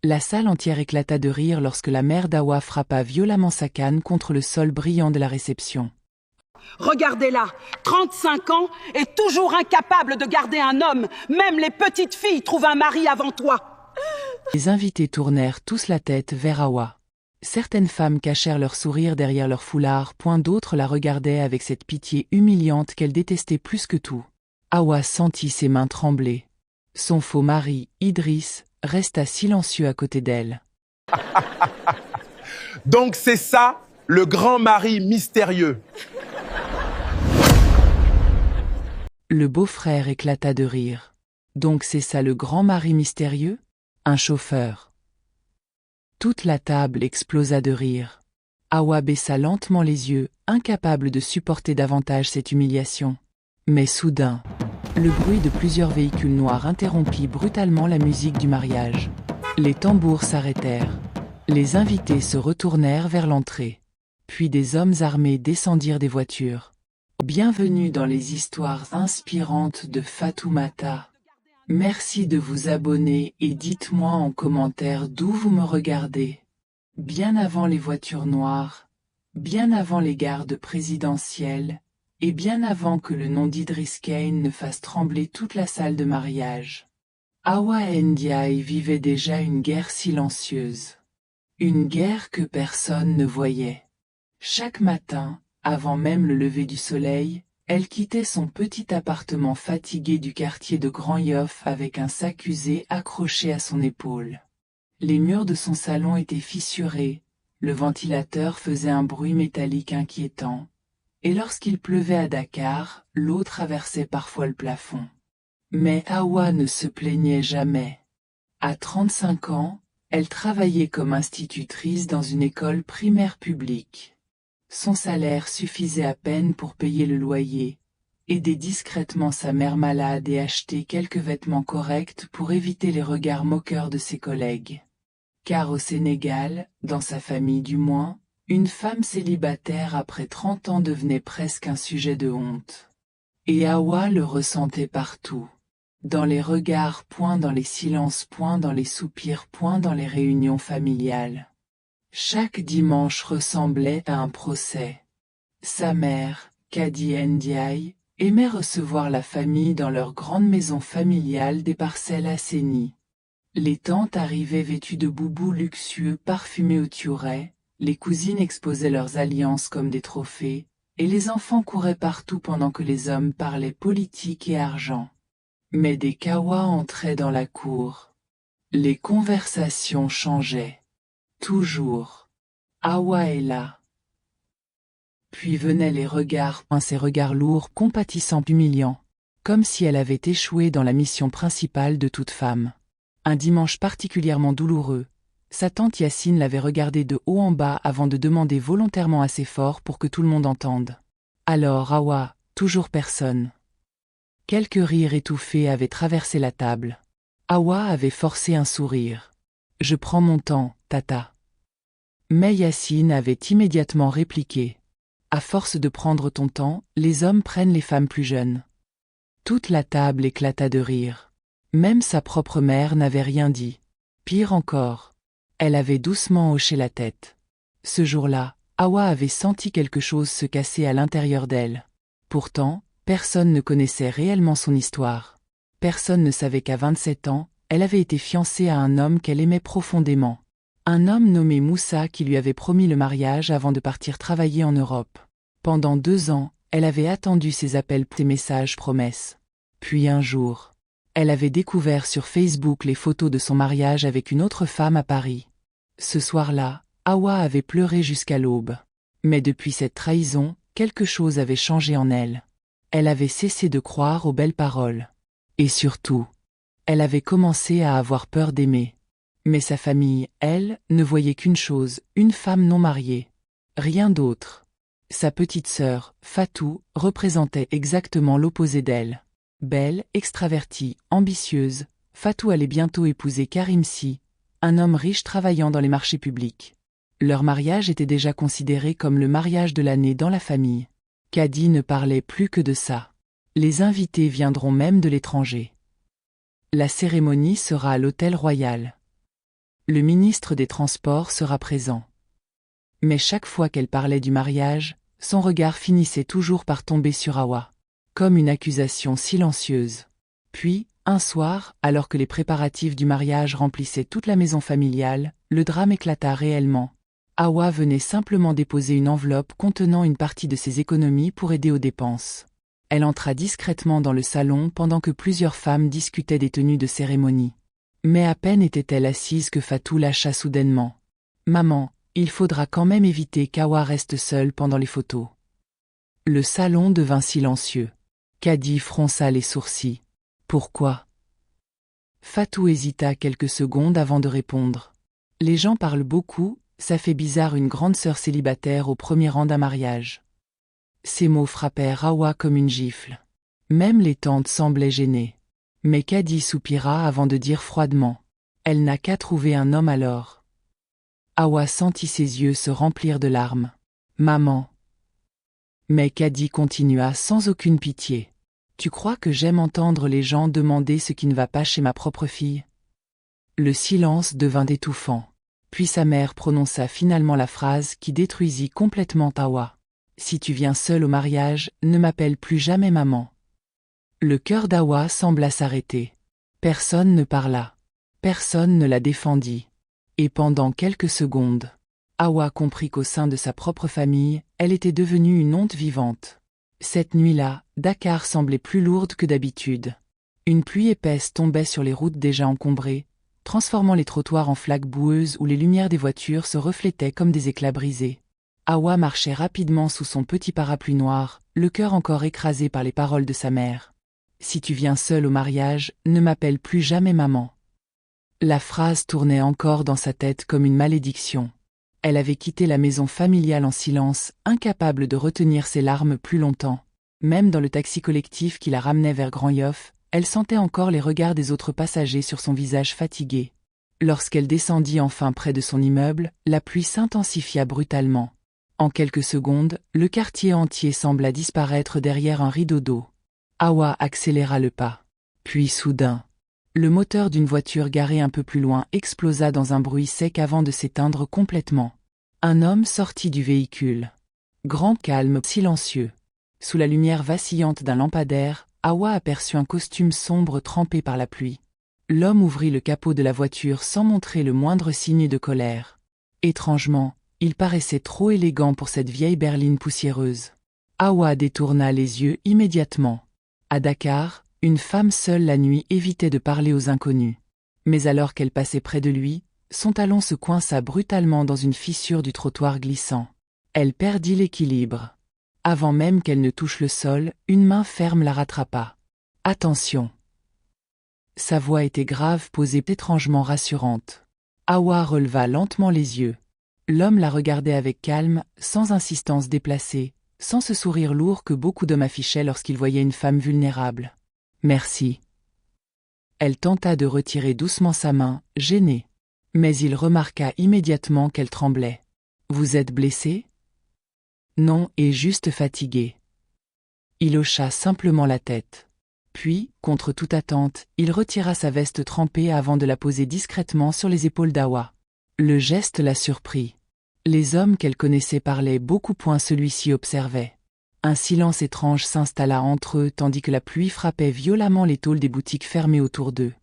La salle entière éclata de rire lorsque la mère d'Awa frappa violemment sa canne contre le sol brillant de la réception. Regardez-la, 35 ans et toujours incapable de garder un homme. Même les petites filles trouvent un mari avant toi. Les invités tournèrent tous la tête vers Awa. Certaines femmes cachèrent leur sourire derrière leur foulard, point d'autres la regardaient avec cette pitié humiliante qu'elle détestait plus que tout. Awa sentit ses mains trembler. Son faux mari, Idriss, resta silencieux à côté d'elle. Donc c'est ça, le grand mari mystérieux. Le beau-frère éclata de rire. Donc c'est ça le grand mari mystérieux? Un chauffeur. Toute la table explosa de rire. Awa baissa lentement les yeux, incapable de supporter davantage cette humiliation. Mais soudain, le bruit de plusieurs véhicules noirs interrompit brutalement la musique du mariage. Les tambours s'arrêtèrent. Les invités se retournèrent vers l'entrée. Puis des hommes armés descendirent des voitures. Bienvenue dans les histoires inspirantes de Fatoumata. Merci de vous abonner et dites-moi en commentaire d'où vous me regardez. Bien avant les voitures noires, bien avant les gardes présidentielles, et bien avant que le nom d'Idriss Kane ne fasse trembler toute la salle de mariage. Awa Ndiaye vivait déjà une guerre silencieuse. Une guerre que personne ne voyait. Chaque matin, avant même le lever du soleil, elle quittait son petit appartement fatigué du quartier de Grand Yoff avec un sac usé accroché à son épaule. Les murs de son salon étaient fissurés, le ventilateur faisait un bruit métallique inquiétant, et lorsqu'il pleuvait à Dakar, l'eau traversait parfois le plafond. Mais Awa ne se plaignait jamais. À 35 ans, elle travaillait comme institutrice dans une école primaire publique. Son salaire suffisait à peine pour payer le loyer, aider discrètement sa mère malade et acheter quelques vêtements corrects pour éviter les regards moqueurs de ses collègues. Car au Sénégal, dans sa famille du moins, une femme célibataire après 30 ans devenait presque un sujet de honte. Et Awa le ressentait partout. Dans les regards, point dans les silences, point dans les soupirs, point dans les réunions familiales. Chaque dimanche ressemblait à un procès. Sa mère, Kadi Ndiaye, aimait recevoir la famille dans leur grande maison familiale des parcelles assainies. Les tantes arrivaient vêtues de boubous luxueux parfumés au tiouret, les cousines exposaient leurs alliances comme des trophées, et les enfants couraient partout pendant que les hommes parlaient politique et argent. Mais des Kawa entraient dans la cour. Les conversations changeaient. Toujours. Awa est là. Puis venaient les regards, ces regards lourds, compatissants, humiliants, comme si elle avait échoué dans la mission principale de toute femme. Un dimanche particulièrement douloureux, sa tante Yacine l'avait regardée de haut en bas avant de demander volontairement assez fort pour que tout le monde entende. Alors Awa, toujours personne. Quelques rires étouffés avaient traversé la table. Awa avait forcé un sourire. « Je prends mon temps, tata. » Mais Yacine avait immédiatement répliqué. « À force de prendre ton temps, les hommes prennent les femmes plus jeunes. » Toute la table éclata de rire. Même sa propre mère n'avait rien dit. Pire encore, elle avait doucement hoché la tête. Ce jour-là, Awa avait senti quelque chose se casser à l'intérieur d'elle. Pourtant, personne ne connaissait réellement son histoire. Personne ne savait qu'à 27 ans, elle avait été fiancée à un homme qu'elle aimait profondément. Un homme nommé Moussa qui lui avait promis le mariage avant de partir travailler en Europe. Pendant 2 ans, elle avait attendu ses appels, ses messages promesses. Puis un jour, elle avait découvert sur Facebook les photos de son mariage avec une autre femme à Paris. Ce soir-là, Awa avait pleuré jusqu'à l'aube. Mais depuis cette trahison, quelque chose avait changé en elle. Elle avait cessé de croire aux belles paroles. Et surtout, elle avait commencé à avoir peur d'aimer. Mais sa famille, elle, ne voyait qu'une chose, une femme non mariée. Rien d'autre. Sa petite sœur, Fatou, représentait exactement l'opposé d'elle. Belle, extravertie, ambitieuse, Fatou allait bientôt épouser Karim Sy, un homme riche travaillant dans les marchés publics. Leur mariage était déjà considéré comme le mariage de l'année dans la famille. Kadi ne parlait plus que de ça. Les invités viendront même de l'étranger. La cérémonie sera à l'hôtel Royal. Le ministre des Transports sera présent. Mais chaque fois qu'elle parlait du mariage, son regard finissait toujours par tomber sur Awa, comme une accusation silencieuse. Puis, un soir, alors que les préparatifs du mariage remplissaient toute la maison familiale, le drame éclata réellement. Awa venait simplement déposer une enveloppe contenant une partie de ses économies pour aider aux dépenses. Elle entra discrètement dans le salon pendant que plusieurs femmes discutaient des tenues de cérémonie. Mais à peine était-elle assise que Fatou lâcha soudainement. « Maman, il faudra quand même éviter qu'Awa reste seule pendant les photos. » Le salon devint silencieux. Kadi fronça les sourcils. « Pourquoi ?» Fatou hésita quelques secondes avant de répondre. « Les gens parlent beaucoup, ça fait bizarre une grande sœur célibataire au premier rang d'un mariage. » Ces mots frappèrent Awa comme une gifle. Même les tantes semblaient gênées. Mais Kadi soupira avant de dire froidement. Elle n'a qu'à trouver un homme alors. Awa sentit ses yeux se remplir de larmes. Maman. Mais Kadi continua sans aucune pitié. Tu crois que j'aime entendre les gens demander ce qui ne va pas chez ma propre fille? Le silence devint étouffant. Puis sa mère prononça finalement la phrase qui détruisit complètement Awa. Si tu viens seule au mariage, ne m'appelle plus jamais maman. Le cœur d'Awa sembla s'arrêter. Personne ne parla. Personne ne la défendit. Et pendant quelques secondes, Awa comprit qu'au sein de sa propre famille, elle était devenue une honte vivante. Cette nuit-là, Dakar semblait plus lourde que d'habitude. Une pluie épaisse tombait sur les routes déjà encombrées, transformant les trottoirs en flaques boueuses où les lumières des voitures se reflétaient comme des éclats brisés. Awa marchait rapidement sous son petit parapluie noir, le cœur encore écrasé par les paroles de sa mère. « Si tu viens seule au mariage, ne m'appelle plus jamais maman. » La phrase tournait encore dans sa tête comme une malédiction. Elle avait quitté la maison familiale en silence, incapable de retenir ses larmes plus longtemps. Même dans le taxi collectif qui la ramenait vers Grand Yoff, elle sentait encore les regards des autres passagers sur son visage fatigué. Lorsqu'elle descendit enfin près de son immeuble, la pluie s'intensifia brutalement. En quelques secondes, le quartier entier sembla disparaître derrière un rideau d'eau. Awa accéléra le pas. Puis soudain, le moteur d'une voiture garée un peu plus loin explosa dans un bruit sec avant de s'éteindre complètement. Un homme sortit du véhicule. Grand calme, silencieux. Sous la lumière vacillante d'un lampadaire, Awa aperçut un costume sombre trempé par la pluie. L'homme ouvrit le capot de la voiture sans montrer le moindre signe de colère. Étrangement, il paraissait trop élégant pour cette vieille berline poussiéreuse. Awa détourna les yeux immédiatement. À Dakar, une femme seule la nuit évitait de parler aux inconnus. Mais alors qu'elle passait près de lui, son talon se coinça brutalement dans une fissure du trottoir glissant. Elle perdit l'équilibre. Avant même qu'elle ne touche le sol, une main ferme la rattrapa. « Attention !» Sa voix était grave, posée, étrangement rassurante. Awa releva lentement les yeux. L'homme la regardait avec calme, sans insistance déplacée, sans ce sourire lourd que beaucoup d'hommes affichaient lorsqu'ils voyaient une femme vulnérable. « Merci. » Elle tenta de retirer doucement sa main, gênée. Mais il remarqua immédiatement qu'elle tremblait. « Vous êtes blessé ? » « Non, et juste fatigué. » Il hocha simplement la tête. Puis, contre toute attente, il retira sa veste trempée avant de la poser discrètement sur les épaules d'Awa. Le geste la surprit. Les hommes qu'elle connaissait parlaient beaucoup point celui-ci observait. Un silence étrange s'installa entre eux tandis que la pluie frappait violemment les tôles des boutiques fermées autour d'eux.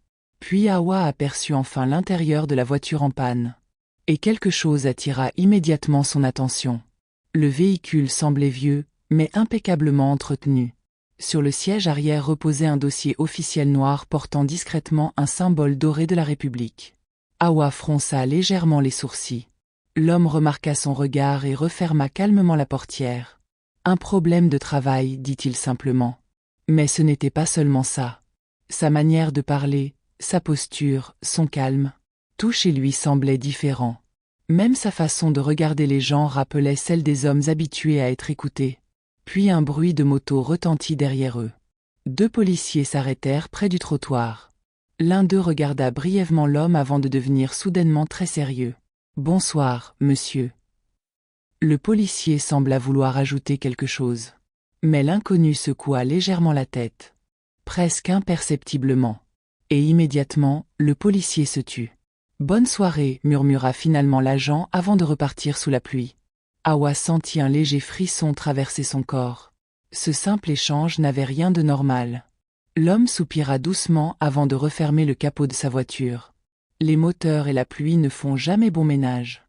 Puis Awa aperçut enfin l'intérieur de la voiture en panne. Et quelque chose attira immédiatement son attention. Le véhicule semblait vieux, mais impeccablement entretenu. Sur le siège arrière reposait un dossier officiel noir portant discrètement un symbole doré de la République. Awa fronça légèrement les sourcils. L'homme remarqua son regard et referma calmement la portière. « Un problème de travail, dit-il simplement. » Mais ce n'était pas seulement ça. Sa manière de parler, sa posture, son calme, tout chez lui semblait différent. Même sa façon de regarder les gens rappelait celle des hommes habitués à être écoutés. Puis un bruit de moto retentit derrière eux. 2 policiers s'arrêtèrent près du trottoir. L'un d'eux regarda brièvement l'homme avant de devenir soudainement très sérieux. « Bonsoir, monsieur. » Le policier sembla vouloir ajouter quelque chose. Mais l'inconnu secoua légèrement la tête. Presque imperceptiblement. Et immédiatement, le policier se tut. « Bonne soirée, murmura finalement l'agent avant de repartir sous la pluie. Hawa sentit un léger frisson traverser son corps. Ce simple échange n'avait rien de normal. L'homme soupira doucement avant de refermer le capot de sa voiture. Les moteurs et la pluie ne font jamais bon ménage.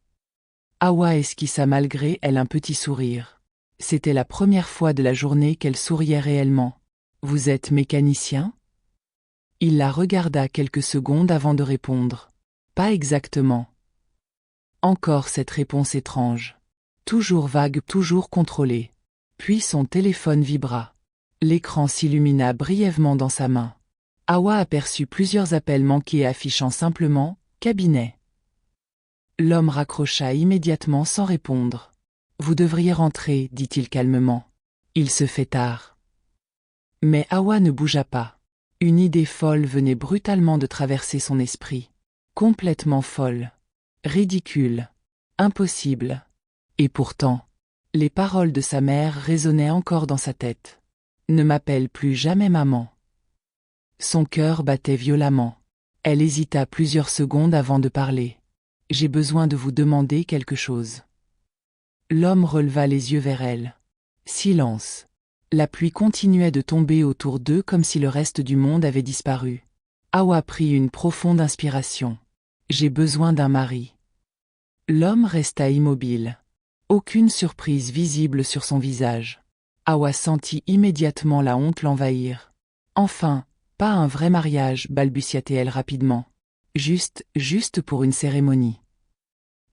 Hawa esquissa malgré elle un petit sourire. C'était la première fois de la journée qu'elle souriait réellement. « Vous êtes mécanicien ?» Il la regarda quelques secondes avant de répondre. « Pas exactement. » Encore cette réponse étrange. Toujours vague, toujours contrôlée. Puis son téléphone vibra. L'écran s'illumina brièvement dans sa main. Hawa aperçut plusieurs appels manqués affichant simplement « cabinet ». L'homme raccrocha immédiatement sans répondre. « Vous devriez rentrer, dit-il calmement. Il se fait tard. » Mais Hawa ne bougea pas. Une idée folle venait brutalement de traverser son esprit. Complètement folle. Ridicule. Impossible. Et pourtant, les paroles de sa mère résonnaient encore dans sa tête. « Ne m'appelle plus jamais maman. » Son cœur battait violemment. Elle hésita plusieurs secondes avant de parler. « J'ai besoin de vous demander quelque chose. » L'homme releva les yeux vers elle. Silence. La pluie continuait de tomber autour d'eux comme si le reste du monde avait disparu. Hawa prit une profonde inspiration. « J'ai besoin d'un mari. » L'homme resta immobile. Aucune surprise visible sur son visage. Hawa sentit immédiatement la honte l'envahir. « Enfin, pas un vrai mariage, balbutia-t-elle rapidement. Juste pour une cérémonie. »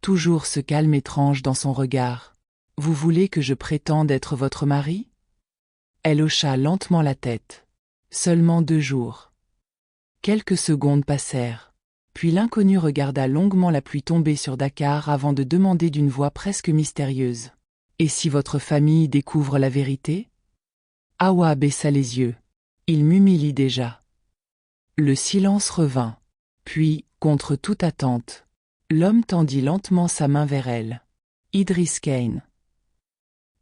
Toujours ce calme étrange dans son regard. « Vous voulez que je prétende être votre mari ?» Elle hocha lentement la tête. Seulement 2 jours. Quelques secondes passèrent. Puis l'inconnu regarda longuement la pluie tomber sur Dakar avant de demander d'une voix presque mystérieuse. « Et si votre famille découvre la vérité ?» Hawa baissa les yeux. Il m'humilie déjà. Le silence revint. Puis, contre toute attente, l'homme tendit lentement sa main vers elle. Idriss Kane.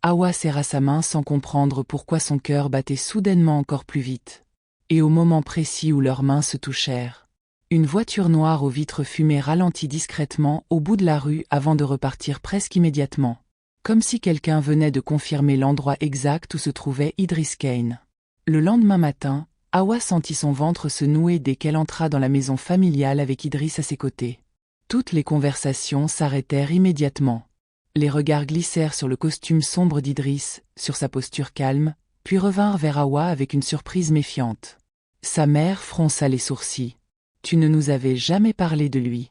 Hawa serra sa main sans comprendre pourquoi son cœur battait soudainement encore plus vite. Et au moment précis où leurs mains se touchèrent, une voiture noire aux vitres fumées ralentit discrètement au bout de la rue avant de repartir presque immédiatement. Comme si quelqu'un venait de confirmer l'endroit exact où se trouvait Idriss Kane. Le lendemain matin, Hawa sentit son ventre se nouer dès qu'elle entra dans la maison familiale avec Idriss à ses côtés. Toutes les conversations s'arrêtèrent immédiatement. Les regards glissèrent sur le costume sombre d'Idriss, sur sa posture calme, puis revinrent vers Hawa avec une surprise méfiante. Sa mère fronça les sourcils. « Tu ne nous avais jamais parlé de lui. »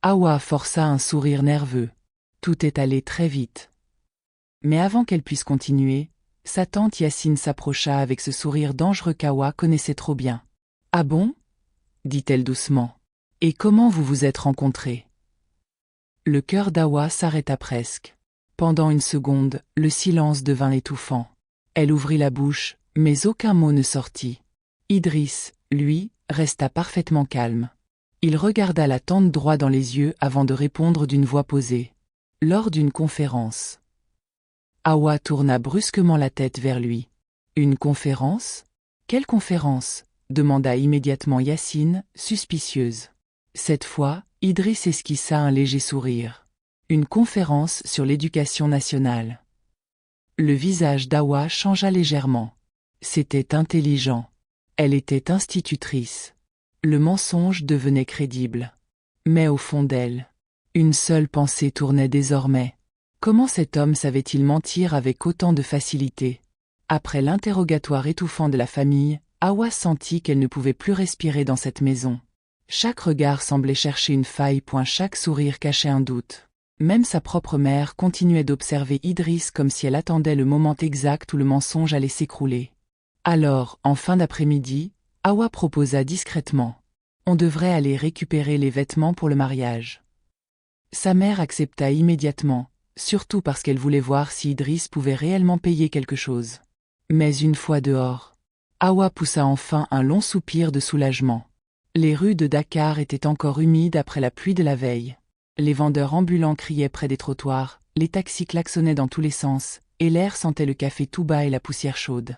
Hawa força un sourire nerveux. Tout est allé très vite. Mais avant qu'elle puisse continuer, sa tante Yacine s'approcha avec ce sourire dangereux qu'Hawa connaissait trop bien. « Ah bon ?» dit-elle doucement. « Et comment vous vous êtes rencontrés ?» Le cœur d'Hawa s'arrêta presque. Pendant une seconde, le silence devint étouffant. Elle ouvrit la bouche, mais aucun mot ne sortit. Idriss, lui, resta parfaitement calme. Il regarda la tante droit dans les yeux avant de répondre d'une voix posée. Lors d'une conférence. Hawa tourna brusquement la tête vers lui. « Une conférence ? Quelle conférence ?» demanda immédiatement Yacine, suspicieuse. Cette fois, Idriss esquissa un léger sourire. Une conférence sur l'éducation nationale. Le visage d'Hawa changea légèrement. C'était intelligent. Elle était institutrice. Le mensonge devenait crédible. Mais au fond d'elle, une seule pensée tournait désormais. Comment cet homme savait-il mentir avec autant de facilité ? Après l'interrogatoire étouffant de la famille, Hawa sentit qu'elle ne pouvait plus respirer dans cette maison. Chaque regard semblait chercher une faille, chaque sourire cachait un doute. Même sa propre mère continuait d'observer Idriss comme si elle attendait le moment exact où le mensonge allait s'écrouler. Alors, en fin d'après-midi, Hawa proposa discrètement. On devrait aller récupérer les vêtements pour le mariage. Sa mère accepta immédiatement, surtout parce qu'elle voulait voir si Idriss pouvait réellement payer quelque chose. Mais une fois dehors, Hawa poussa enfin un long soupir de soulagement. Les rues de Dakar étaient encore humides après la pluie de la veille. Les vendeurs ambulants criaient près des trottoirs, les taxis klaxonnaient dans tous les sens, et l'air sentait le café tout bas et la poussière chaude.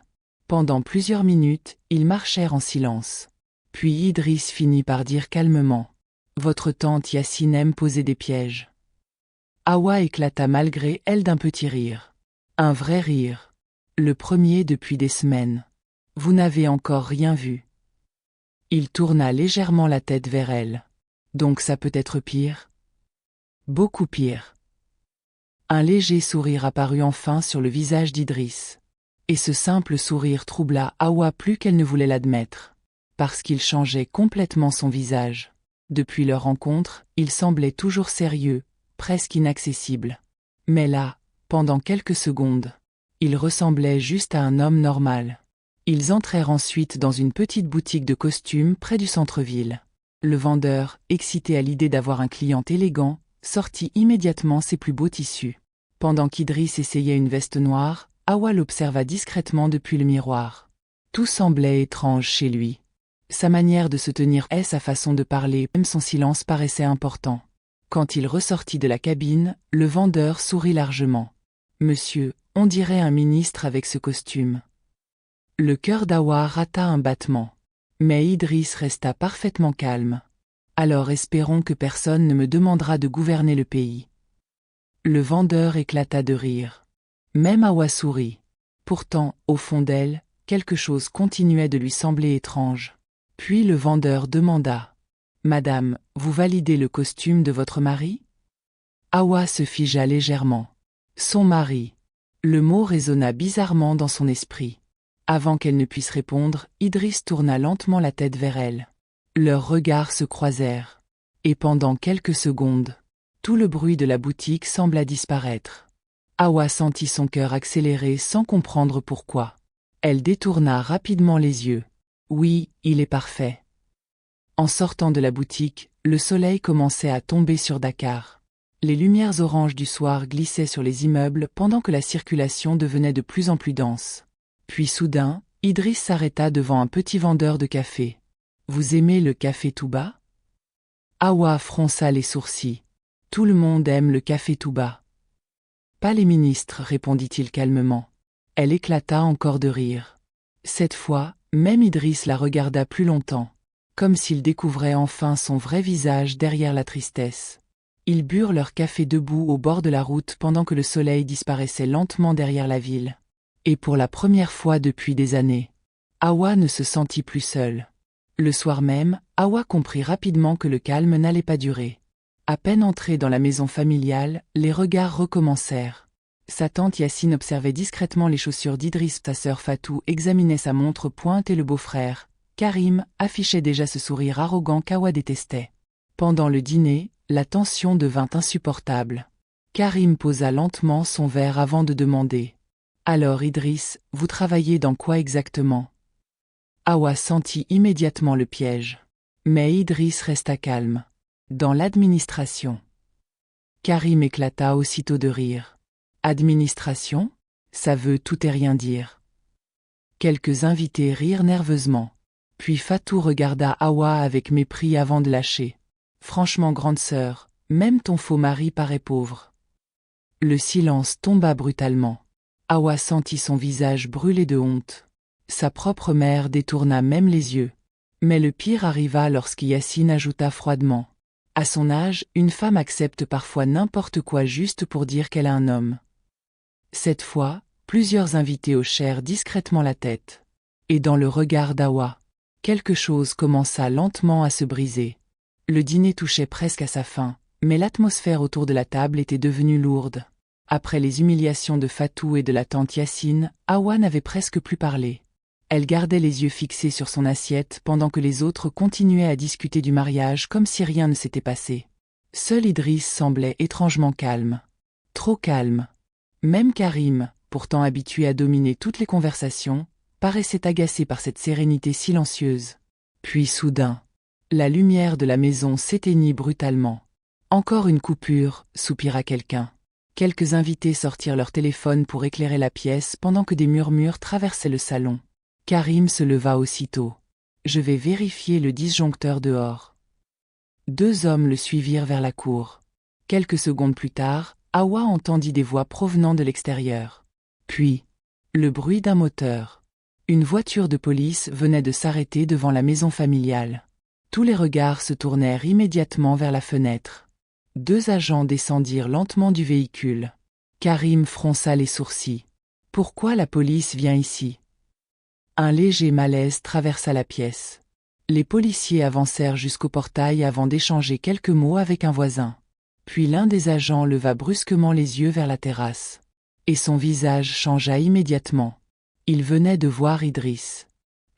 Pendant plusieurs minutes, ils marchèrent en silence. Puis Idriss finit par dire calmement. « Votre tante Yacine aime poser des pièges. Hawa éclata malgré elle d'un petit rire. Un vrai rire. Le premier depuis des semaines. Vous n'avez encore rien vu. Il tourna légèrement la tête vers elle. Donc ça peut être pire? Beaucoup pire. Un léger sourire apparut enfin sur le visage d'Idriss. Et ce simple sourire troubla Hawa plus qu'elle ne voulait l'admettre. Parce qu'il changeait complètement son visage. Depuis leur rencontre, il semblait toujours sérieux, presque inaccessible. Mais là, pendant quelques secondes, il ressemblait juste à un homme normal. Ils entrèrent ensuite dans une petite boutique de costumes près du centre-ville. Le vendeur, excité à l'idée d'avoir un client élégant, sortit immédiatement ses plus beaux tissus. Pendant qu'Idriss essayait une veste noire, Hawa l'observa discrètement depuis le miroir. Tout semblait étrange chez lui. Sa manière de se tenir et sa façon de parler, même son silence paraissait important. Quand il ressortit de la cabine, le vendeur sourit largement. « Monsieur, on dirait un ministre avec ce costume. » Le cœur d'Hawa rata un battement. Mais Idriss resta parfaitement calme. « Alors espérons que personne ne me demandera de gouverner le pays. » Le vendeur éclata de rire. Même Hawa sourit. Pourtant, au fond d'elle, quelque chose continuait de lui sembler étrange. Puis le vendeur demanda. « Madame, vous validez le costume de votre mari ?» Hawa se figea légèrement. Son mari. Le mot résonna bizarrement dans son esprit. Avant qu'elle ne puisse répondre, Idriss tourna lentement la tête vers elle. Leurs regards se croisèrent. Et pendant quelques secondes, tout le bruit de la boutique sembla disparaître. Hawa sentit son cœur accélérer sans comprendre pourquoi. Elle détourna rapidement les yeux. Oui, il est parfait. En sortant de la boutique, le soleil commençait à tomber sur Dakar. Les lumières oranges du soir glissaient sur les immeubles pendant que la circulation devenait de plus en plus dense. Puis soudain, Idriss s'arrêta devant un petit vendeur de café. « Vous aimez le café Touba ?» Hawa fronça les sourcils. « Tout le monde aime le café Touba. »« Pas les ministres, répondit-il calmement. Elle éclata encore de rire. Cette fois, même Idriss la regarda plus longtemps, comme s'il découvrait enfin son vrai visage derrière la tristesse. Ils burent leur café debout au bord de la route pendant que le soleil disparaissait lentement derrière la ville. Et pour la première fois depuis des années, Hawa ne se sentit plus seule. Le soir même, Hawa comprit rapidement que le calme n'allait pas durer. À peine entrée dans la maison familiale, les regards recommencèrent. Sa tante Yacine observait discrètement les chaussures d'Idriss, sa sœur Fatou examinait sa montre pointe et le beau-frère, Karim, affichait déjà ce sourire arrogant qu'Hawa détestait. Pendant le dîner, la tension devint insupportable. Karim posa lentement son verre avant de demander. « Alors Idriss, vous travaillez dans quoi exactement ?» Hawa sentit immédiatement le piège. Mais Idriss resta calme. Dans l'administration. Karim éclata aussitôt de rire. Administration? Ça veut tout et rien dire. Quelques invités rirent nerveusement. Puis Fatou regarda Hawa avec mépris avant de lâcher. Franchement grande sœur, même ton faux mari paraît pauvre. Le silence tomba brutalement. Hawa sentit son visage brûler de honte. Sa propre mère détourna même les yeux. Mais le pire arriva lorsqu'Yacine ajouta froidement. À son âge, une femme accepte parfois n'importe quoi juste pour dire qu'elle a un homme. Cette fois, plusieurs invités hochèrent discrètement la tête. Et dans le regard d'Hawa, quelque chose commença lentement à se briser. Le dîner touchait presque à sa fin, mais l'atmosphère autour de la table était devenue lourde. Après les humiliations de Fatou et de la tante Yacine, Hawa n'avait presque plus parlé. Elle gardait les yeux fixés sur son assiette pendant que les autres continuaient à discuter du mariage comme si rien ne s'était passé. Seul Idriss semblait étrangement calme. Trop calme. Même Karim, pourtant habitué à dominer toutes les conversations, paraissait agacé par cette sérénité silencieuse. Puis soudain, la lumière de la maison s'éteignit brutalement. Encore une coupure, soupira quelqu'un. Quelques invités sortirent leur téléphone pour éclairer la pièce pendant que des murmures traversaient le salon. Karim se leva aussitôt. « Je vais vérifier le disjoncteur dehors. » Deux hommes le suivirent vers la cour. Quelques secondes plus tard, Hawa entendit des voix provenant de l'extérieur. Puis, le bruit d'un moteur. Une voiture de police venait de s'arrêter devant la maison familiale. Tous les regards se tournèrent immédiatement vers la fenêtre. 2 agents descendirent lentement du véhicule. Karim fronça les sourcils. Pourquoi la police vient ici? Un léger malaise traversa la pièce. Les policiers avancèrent jusqu'au portail avant d'échanger quelques mots avec un voisin. Puis l'un des agents leva brusquement les yeux vers la terrasse. Et son visage changea immédiatement. Il venait de voir Idriss.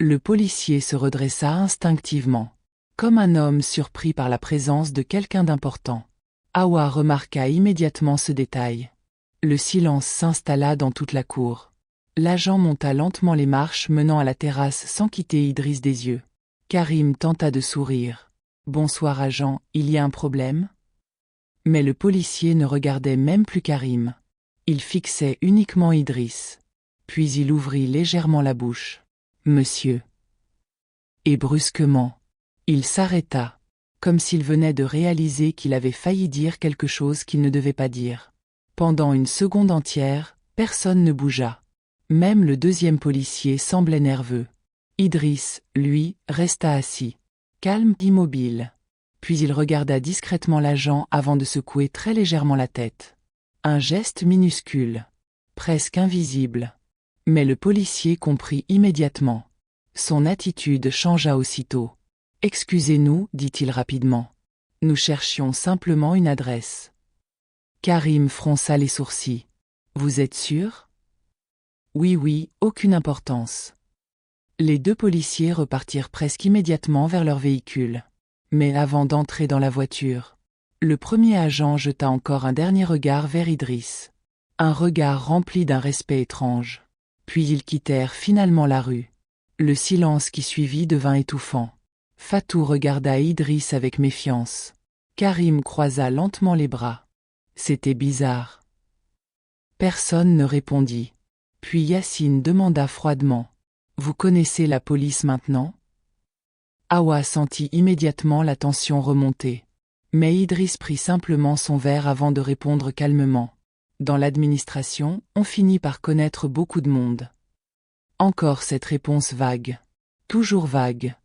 Le policier se redressa instinctivement, comme un homme surpris par la présence de quelqu'un d'important. Hawa remarqua immédiatement ce détail. Le silence s'installa dans toute la cour. L'agent monta lentement les marches menant à la terrasse sans quitter Idriss des yeux. Karim tenta de sourire. « Bonsoir agent, il y a un problème ?» Mais le policier ne regardait même plus Karim. Il fixait uniquement Idriss. Puis il ouvrit légèrement la bouche. « Monsieur. » Et brusquement, il s'arrêta, comme s'il venait de réaliser qu'il avait failli dire quelque chose qu'il ne devait pas dire. Pendant une seconde entière, personne ne bougea. Même le deuxième policier semblait nerveux. Idriss, lui, resta assis, calme, immobile. Puis il regarda discrètement l'agent avant de secouer très légèrement la tête. Un geste minuscule, presque invisible. Mais le policier comprit immédiatement. Son attitude changea aussitôt. « Excusez-nous, dit-il rapidement. Nous cherchions simplement une adresse. » Karim fronça les sourcils. « Vous êtes sûr ? » « Oui, aucune importance. » Les 2 policiers repartirent presque immédiatement vers leur véhicule. Mais avant d'entrer dans la voiture, le premier agent jeta encore un dernier regard vers Idriss. Un regard rempli d'un respect étrange. Puis ils quittèrent finalement la rue. Le silence qui suivit devint étouffant. Fatou regarda Idriss avec méfiance. Karim croisa lentement les bras. C'était bizarre. Personne ne répondit. Puis Yacine demanda froidement. « Vous connaissez la police maintenant ?» Hawa sentit immédiatement la tension remonter. Mais Idriss prit simplement son verre avant de répondre calmement. « Dans l'administration, on finit par connaître beaucoup de monde. » Encore cette réponse vague. Toujours vague.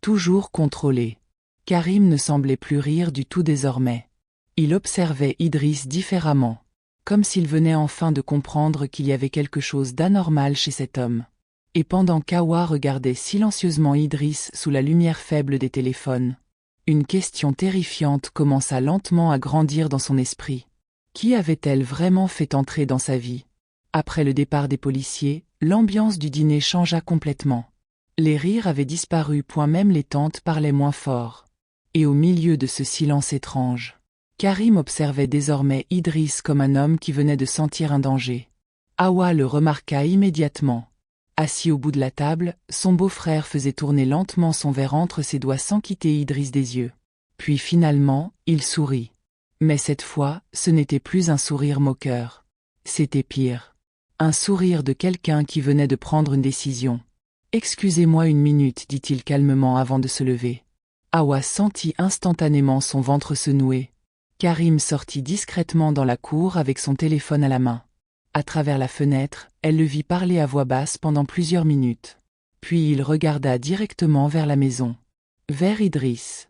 Toujours contrôlée. Karim ne semblait plus rire du tout désormais. Il observait Idriss différemment, comme s'il venait enfin de comprendre qu'il y avait quelque chose d'anormal chez cet homme. Et pendant qu'Hawa regardait silencieusement Idriss sous la lumière faible des téléphones, une question terrifiante commença lentement à grandir dans son esprit. Qui avait-elle vraiment fait entrer dans sa vie? Après le départ des policiers, l'ambiance du dîner changea complètement. Les rires avaient disparu, point même les tantes parlaient moins fort. Et au milieu de ce silence étrange, Karim observait désormais Idriss comme un homme qui venait de sentir un danger. Hawa le remarqua immédiatement. Assis au bout de la table, son beau-frère faisait tourner lentement son verre entre ses doigts sans quitter Idriss des yeux. Puis finalement, il sourit. Mais cette fois, ce n'était plus un sourire moqueur. C'était pire. Un sourire de quelqu'un qui venait de prendre une décision. « Excusez-moi une minute, dit-il calmement avant de se lever. » Hawa sentit instantanément son ventre se nouer. Karim sortit discrètement dans la cour avec son téléphone à la main. À travers la fenêtre, elle le vit parler à voix basse pendant plusieurs minutes. Puis il regarda directement vers la maison. Vers Idriss.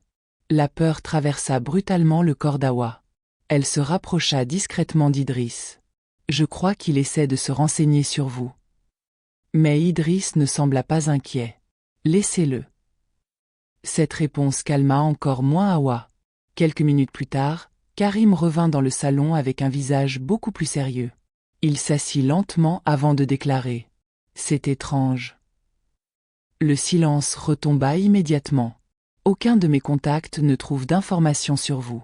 La peur traversa brutalement le corps d'Hawa. Elle se rapprocha discrètement d'Idriss. « Je crois qu'il essaie de se renseigner sur vous. » Mais Idriss ne sembla pas inquiet. « Laissez-le. » Cette réponse calma encore moins Hawa. Quelques minutes plus tard, Karim revint dans le salon avec un visage beaucoup plus sérieux. Il s'assit lentement avant de déclarer. « C'est étrange. » Le silence retomba immédiatement. « Aucun de mes contacts ne trouve d'informations sur vous. »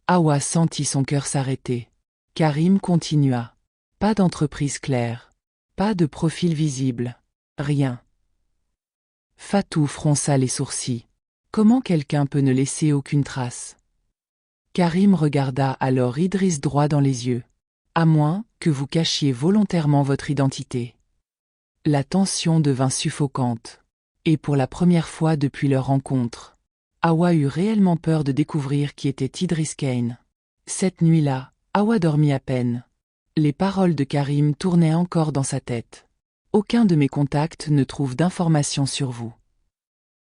Hawa sentit son cœur s'arrêter. Karim continua. « Pas d'entreprise claire. Pas de profil visible. Rien. » Fatou fronça les sourcils. Comment quelqu'un peut ne laisser aucune trace? Karim regarda alors Idriss droit dans les yeux. À moins que vous cachiez volontairement votre identité. La tension devint suffocante. Et pour la première fois depuis leur rencontre, Hawa eut réellement peur de découvrir qui était Idriss Kane. Cette nuit-là, Hawa dormit à peine. Les paroles de Karim tournaient encore dans sa tête. Aucun de mes contacts ne trouve d'informations sur vous.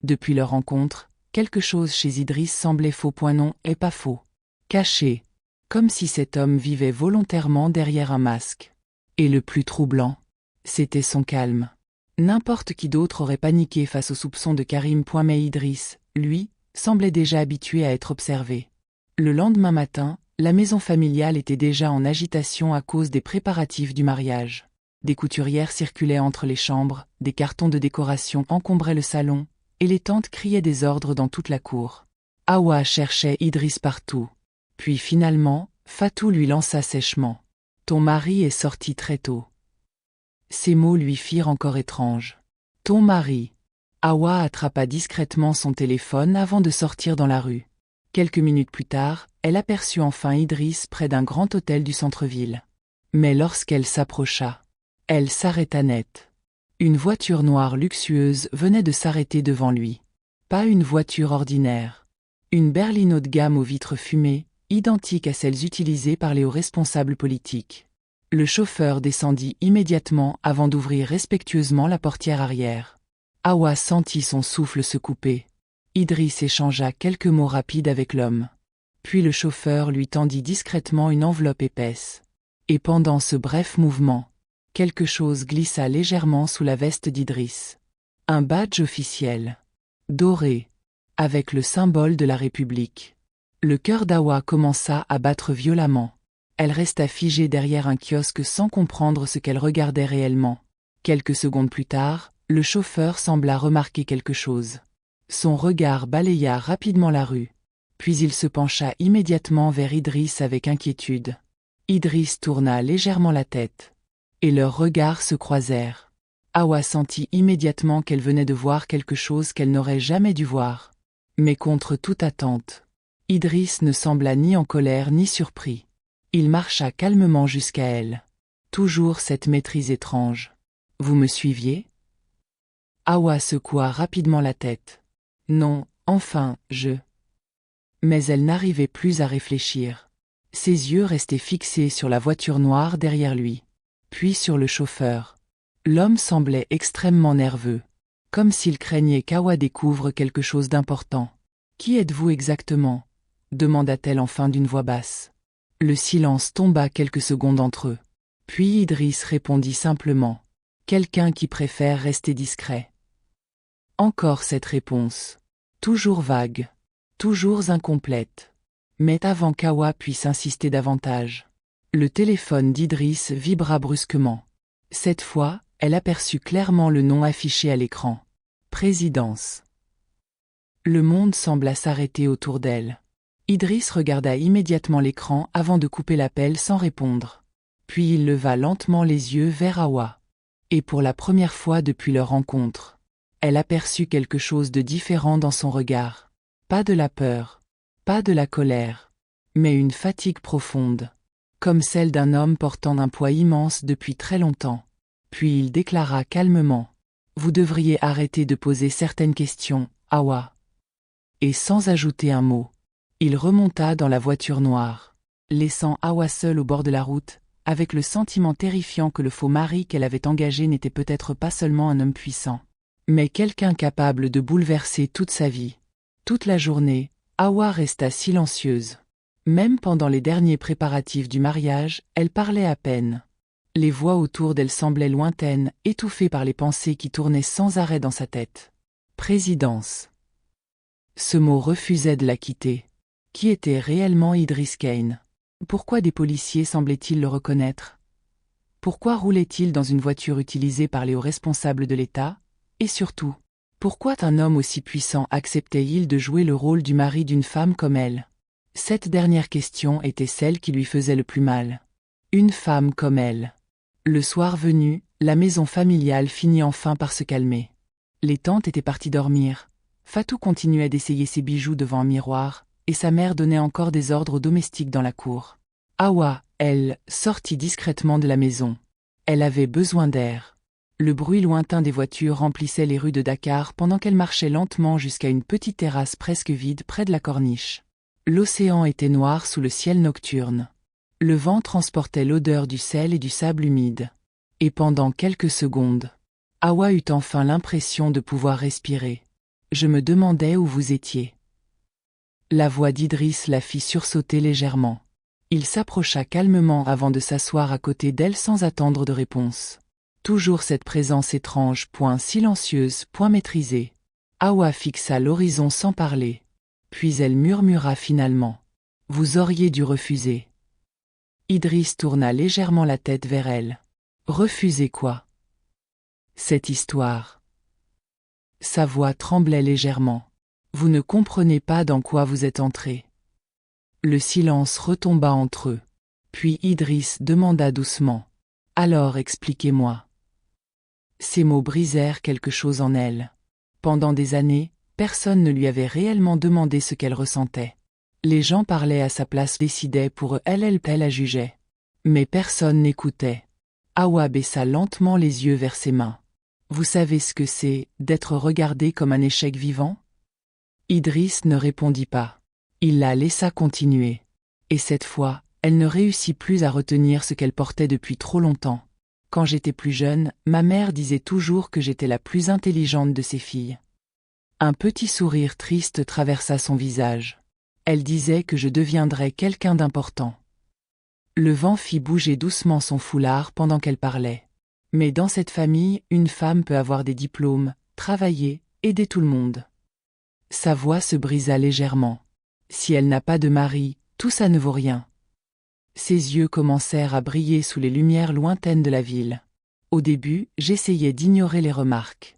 Depuis leur rencontre, quelque chose chez Idriss semblait faux. Non, et pas faux. Caché. Comme si cet homme vivait volontairement derrière un masque. Et le plus troublant, c'était son calme. N'importe qui d'autre aurait paniqué face aux soupçons de Karim. Mais Idriss, lui, semblait déjà habitué à être observé. Le lendemain matin, la maison familiale était déjà en agitation à cause des préparatifs du mariage. Des couturières circulaient entre les chambres, des cartons de décoration encombraient le salon, et les tantes criaient des ordres dans toute la cour. Hawa cherchait Idriss partout. Puis finalement, Fatou lui lança sèchement. « Ton mari est sorti très tôt. » Ces mots lui firent encore étrange. « Ton mari ?» Hawa attrapa discrètement son téléphone avant de sortir dans la rue. Quelques minutes plus tard, elle aperçut enfin Idriss près d'un grand hôtel du centre-ville. Mais lorsqu'elle s'approcha, elle s'arrêta net. Une voiture noire luxueuse venait de s'arrêter devant lui. Pas une voiture ordinaire. Une berline haut de gamme aux vitres fumées, identique à celles utilisées par les hauts responsables politiques. Le chauffeur descendit immédiatement avant d'ouvrir respectueusement la portière arrière. Hawa sentit son souffle se couper. Idriss échangea quelques mots rapides avec l'homme. Puis le chauffeur lui tendit discrètement une enveloppe épaisse. Et pendant ce bref mouvement, quelque chose glissa légèrement sous la veste d'Idriss. Un badge officiel. Doré. Avec le symbole de la République. Le cœur d'Hawa commença à battre violemment. Elle resta figée derrière un kiosque sans comprendre ce qu'elle regardait réellement. Quelques secondes plus tard, le chauffeur sembla remarquer quelque chose. Son regard balaya rapidement la rue. Puis il se pencha immédiatement vers Idriss avec inquiétude. Idriss tourna légèrement la tête. Et leurs regards se croisèrent. Hawa sentit immédiatement qu'elle venait de voir quelque chose qu'elle n'aurait jamais dû voir. Mais contre toute attente, Idriss ne sembla ni en colère ni surpris. Il marcha calmement jusqu'à elle. Toujours cette maîtrise étrange. « Vous me suiviez ?» Hawa secoua rapidement la tête. « Non, enfin, je... » Mais elle n'arrivait plus à réfléchir. Ses yeux restaient fixés sur la voiture noire derrière lui. Puis sur le chauffeur. L'homme semblait extrêmement nerveux. Comme s'il craignait qu'Hawa découvre quelque chose d'important. « Qui êtes-vous exactement ?» demanda-t-elle enfin d'une voix basse. Le silence tomba quelques secondes entre eux. Puis Idriss répondit simplement. « Quelqu'un qui préfère rester discret. » Encore cette réponse. Toujours vague. Toujours incomplète. Mais avant qu'Hawa puisse insister davantage. Le téléphone d'Idriss vibra brusquement. Cette fois, elle aperçut clairement le nom affiché à l'écran. Présidence. Le monde sembla s'arrêter autour d'elle. Idriss regarda immédiatement l'écran avant de couper l'appel sans répondre. Puis il leva lentement les yeux vers Hawa. Et pour la première fois depuis leur rencontre, elle aperçut quelque chose de différent dans son regard. Pas de la peur, pas de la colère, mais une fatigue profonde, comme celle d'un homme portant un poids immense depuis très longtemps. Puis il déclara calmement. « Vous devriez arrêter de poser certaines questions, Hawa. » Et sans ajouter un mot, il remonta dans la voiture noire, laissant Hawa seule au bord de la route, avec le sentiment terrifiant que le faux mari qu'elle avait engagé n'était peut-être pas seulement un homme puissant, mais quelqu'un capable de bouleverser toute sa vie. Toute la journée, Hawa resta silencieuse. Même pendant les derniers préparatifs du mariage, elle parlait à peine. Les voix autour d'elle semblaient lointaines, étouffées par les pensées qui tournaient sans arrêt dans sa tête. Présidence. Ce mot refusait de la quitter. Qui était réellement Idriss Kane? Pourquoi des policiers semblaient-ils le reconnaître? Pourquoi roulait-il dans une voiture utilisée par les hauts responsables de l'État? Et surtout, pourquoi un homme aussi puissant acceptait-il de jouer le rôle du mari d'une femme comme elle? Cette dernière question était celle qui lui faisait le plus mal. Une femme comme elle. Le soir venu, la maison familiale finit enfin par se calmer. Les tantes étaient parties dormir. Fatou continuait d'essayer ses bijoux devant un miroir, et sa mère donnait encore des ordres aux domestiques dans la cour. Hawa, elle, sortit discrètement de la maison. Elle avait besoin d'air. Le bruit lointain des voitures remplissait les rues de Dakar pendant qu'elle marchait lentement jusqu'à une petite terrasse presque vide près de la corniche. L'océan était noir sous le ciel nocturne. Le vent transportait l'odeur du sel et du sable humide. Et pendant quelques secondes, Hawa eut enfin l'impression de pouvoir respirer. Je me demandais où vous étiez. La voix d'Idriss la fit sursauter légèrement. Il s'approcha calmement avant de s'asseoir à côté d'elle sans attendre de réponse. Toujours cette présence étrange, point silencieuse, point maîtrisée. Hawa fixa l'horizon sans parler. Puis elle murmura finalement. « Vous auriez dû refuser. » Idriss tourna légèrement la tête vers elle. « Refuser quoi ? » « Cette histoire. » Sa voix tremblait légèrement. « Vous ne comprenez pas dans quoi vous êtes entré. » Le silence retomba entre eux. Puis Idriss demanda doucement. « Alors expliquez-moi. » Ces mots brisèrent quelque chose en elle. Pendant des années, personne ne lui avait réellement demandé ce qu'elle ressentait. Les gens parlaient à sa place, décidaient pour eux, elle la jugeait. Mais personne n'écoutait. Hawa baissa lentement les yeux vers ses mains. « Vous savez ce que c'est, d'être regardé comme un échec vivant ?» Idriss ne répondit pas. Il la laissa continuer. Et cette fois, elle ne réussit plus à retenir ce qu'elle portait depuis trop longtemps. « Quand j'étais plus jeune, ma mère disait toujours que j'étais la plus intelligente de ses filles. » Un petit sourire triste traversa son visage. Elle disait que je deviendrais quelqu'un d'important. Le vent fit bouger doucement son foulard pendant qu'elle parlait. Mais dans cette famille, une femme peut avoir des diplômes, travailler, aider tout le monde. Sa voix se brisa légèrement. Si elle n'a pas de mari, tout ça ne vaut rien. Ses yeux commencèrent à briller sous les lumières lointaines de la ville. Au début, j'essayais d'ignorer les remarques.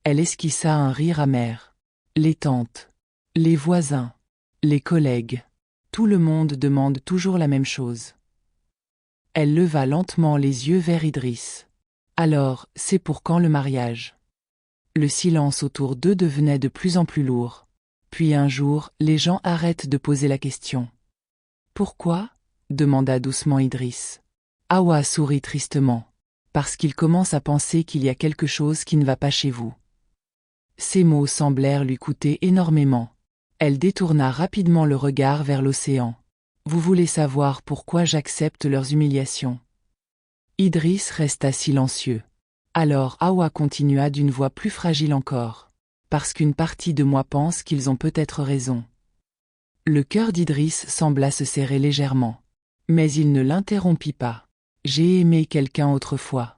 Elle esquissa un rire amer. Les tantes, les voisins, les collègues, tout le monde demande toujours la même chose. Elle leva lentement les yeux vers Idriss. Alors, c'est pour quand le mariage ? Le silence autour d'eux devenait de plus en plus lourd. Puis un jour, les gens arrêtent de poser la question. Pourquoi ? Demanda doucement Idriss. Hawa sourit tristement. Parce qu'il commence à penser qu'il y a quelque chose qui ne va pas chez vous. Ces mots semblèrent lui coûter énormément. Elle détourna rapidement le regard vers l'océan. Vous voulez savoir pourquoi j'accepte leurs humiliations ? Idriss resta silencieux. Alors Hawa continua d'une voix plus fragile encore. Parce qu'une partie de moi pense qu'ils ont peut-être raison. Le cœur d'Idriss sembla se serrer légèrement. Mais il ne l'interrompit pas. J'ai aimé quelqu'un autrefois.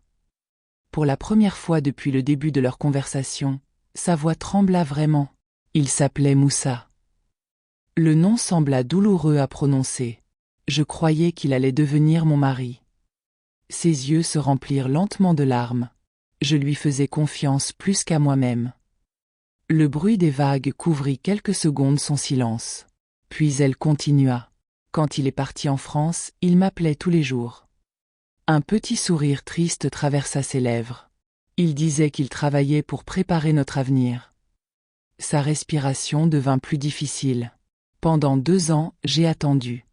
Pour la première fois depuis le début de leur conversation, sa voix trembla vraiment. Il s'appelait Moussa. Le nom sembla douloureux à prononcer. Je croyais qu'il allait devenir mon mari. Ses yeux se remplirent lentement de larmes. Je lui faisais confiance plus qu'à moi-même. Le bruit des vagues couvrit quelques secondes son silence. Puis elle continua. Quand il est parti en France, il m'appelait tous les jours. Un petit sourire triste traversa ses lèvres. Il disait qu'il travaillait pour préparer notre avenir. Sa respiration devint plus difficile. Pendant 2 ans, j'ai attendu.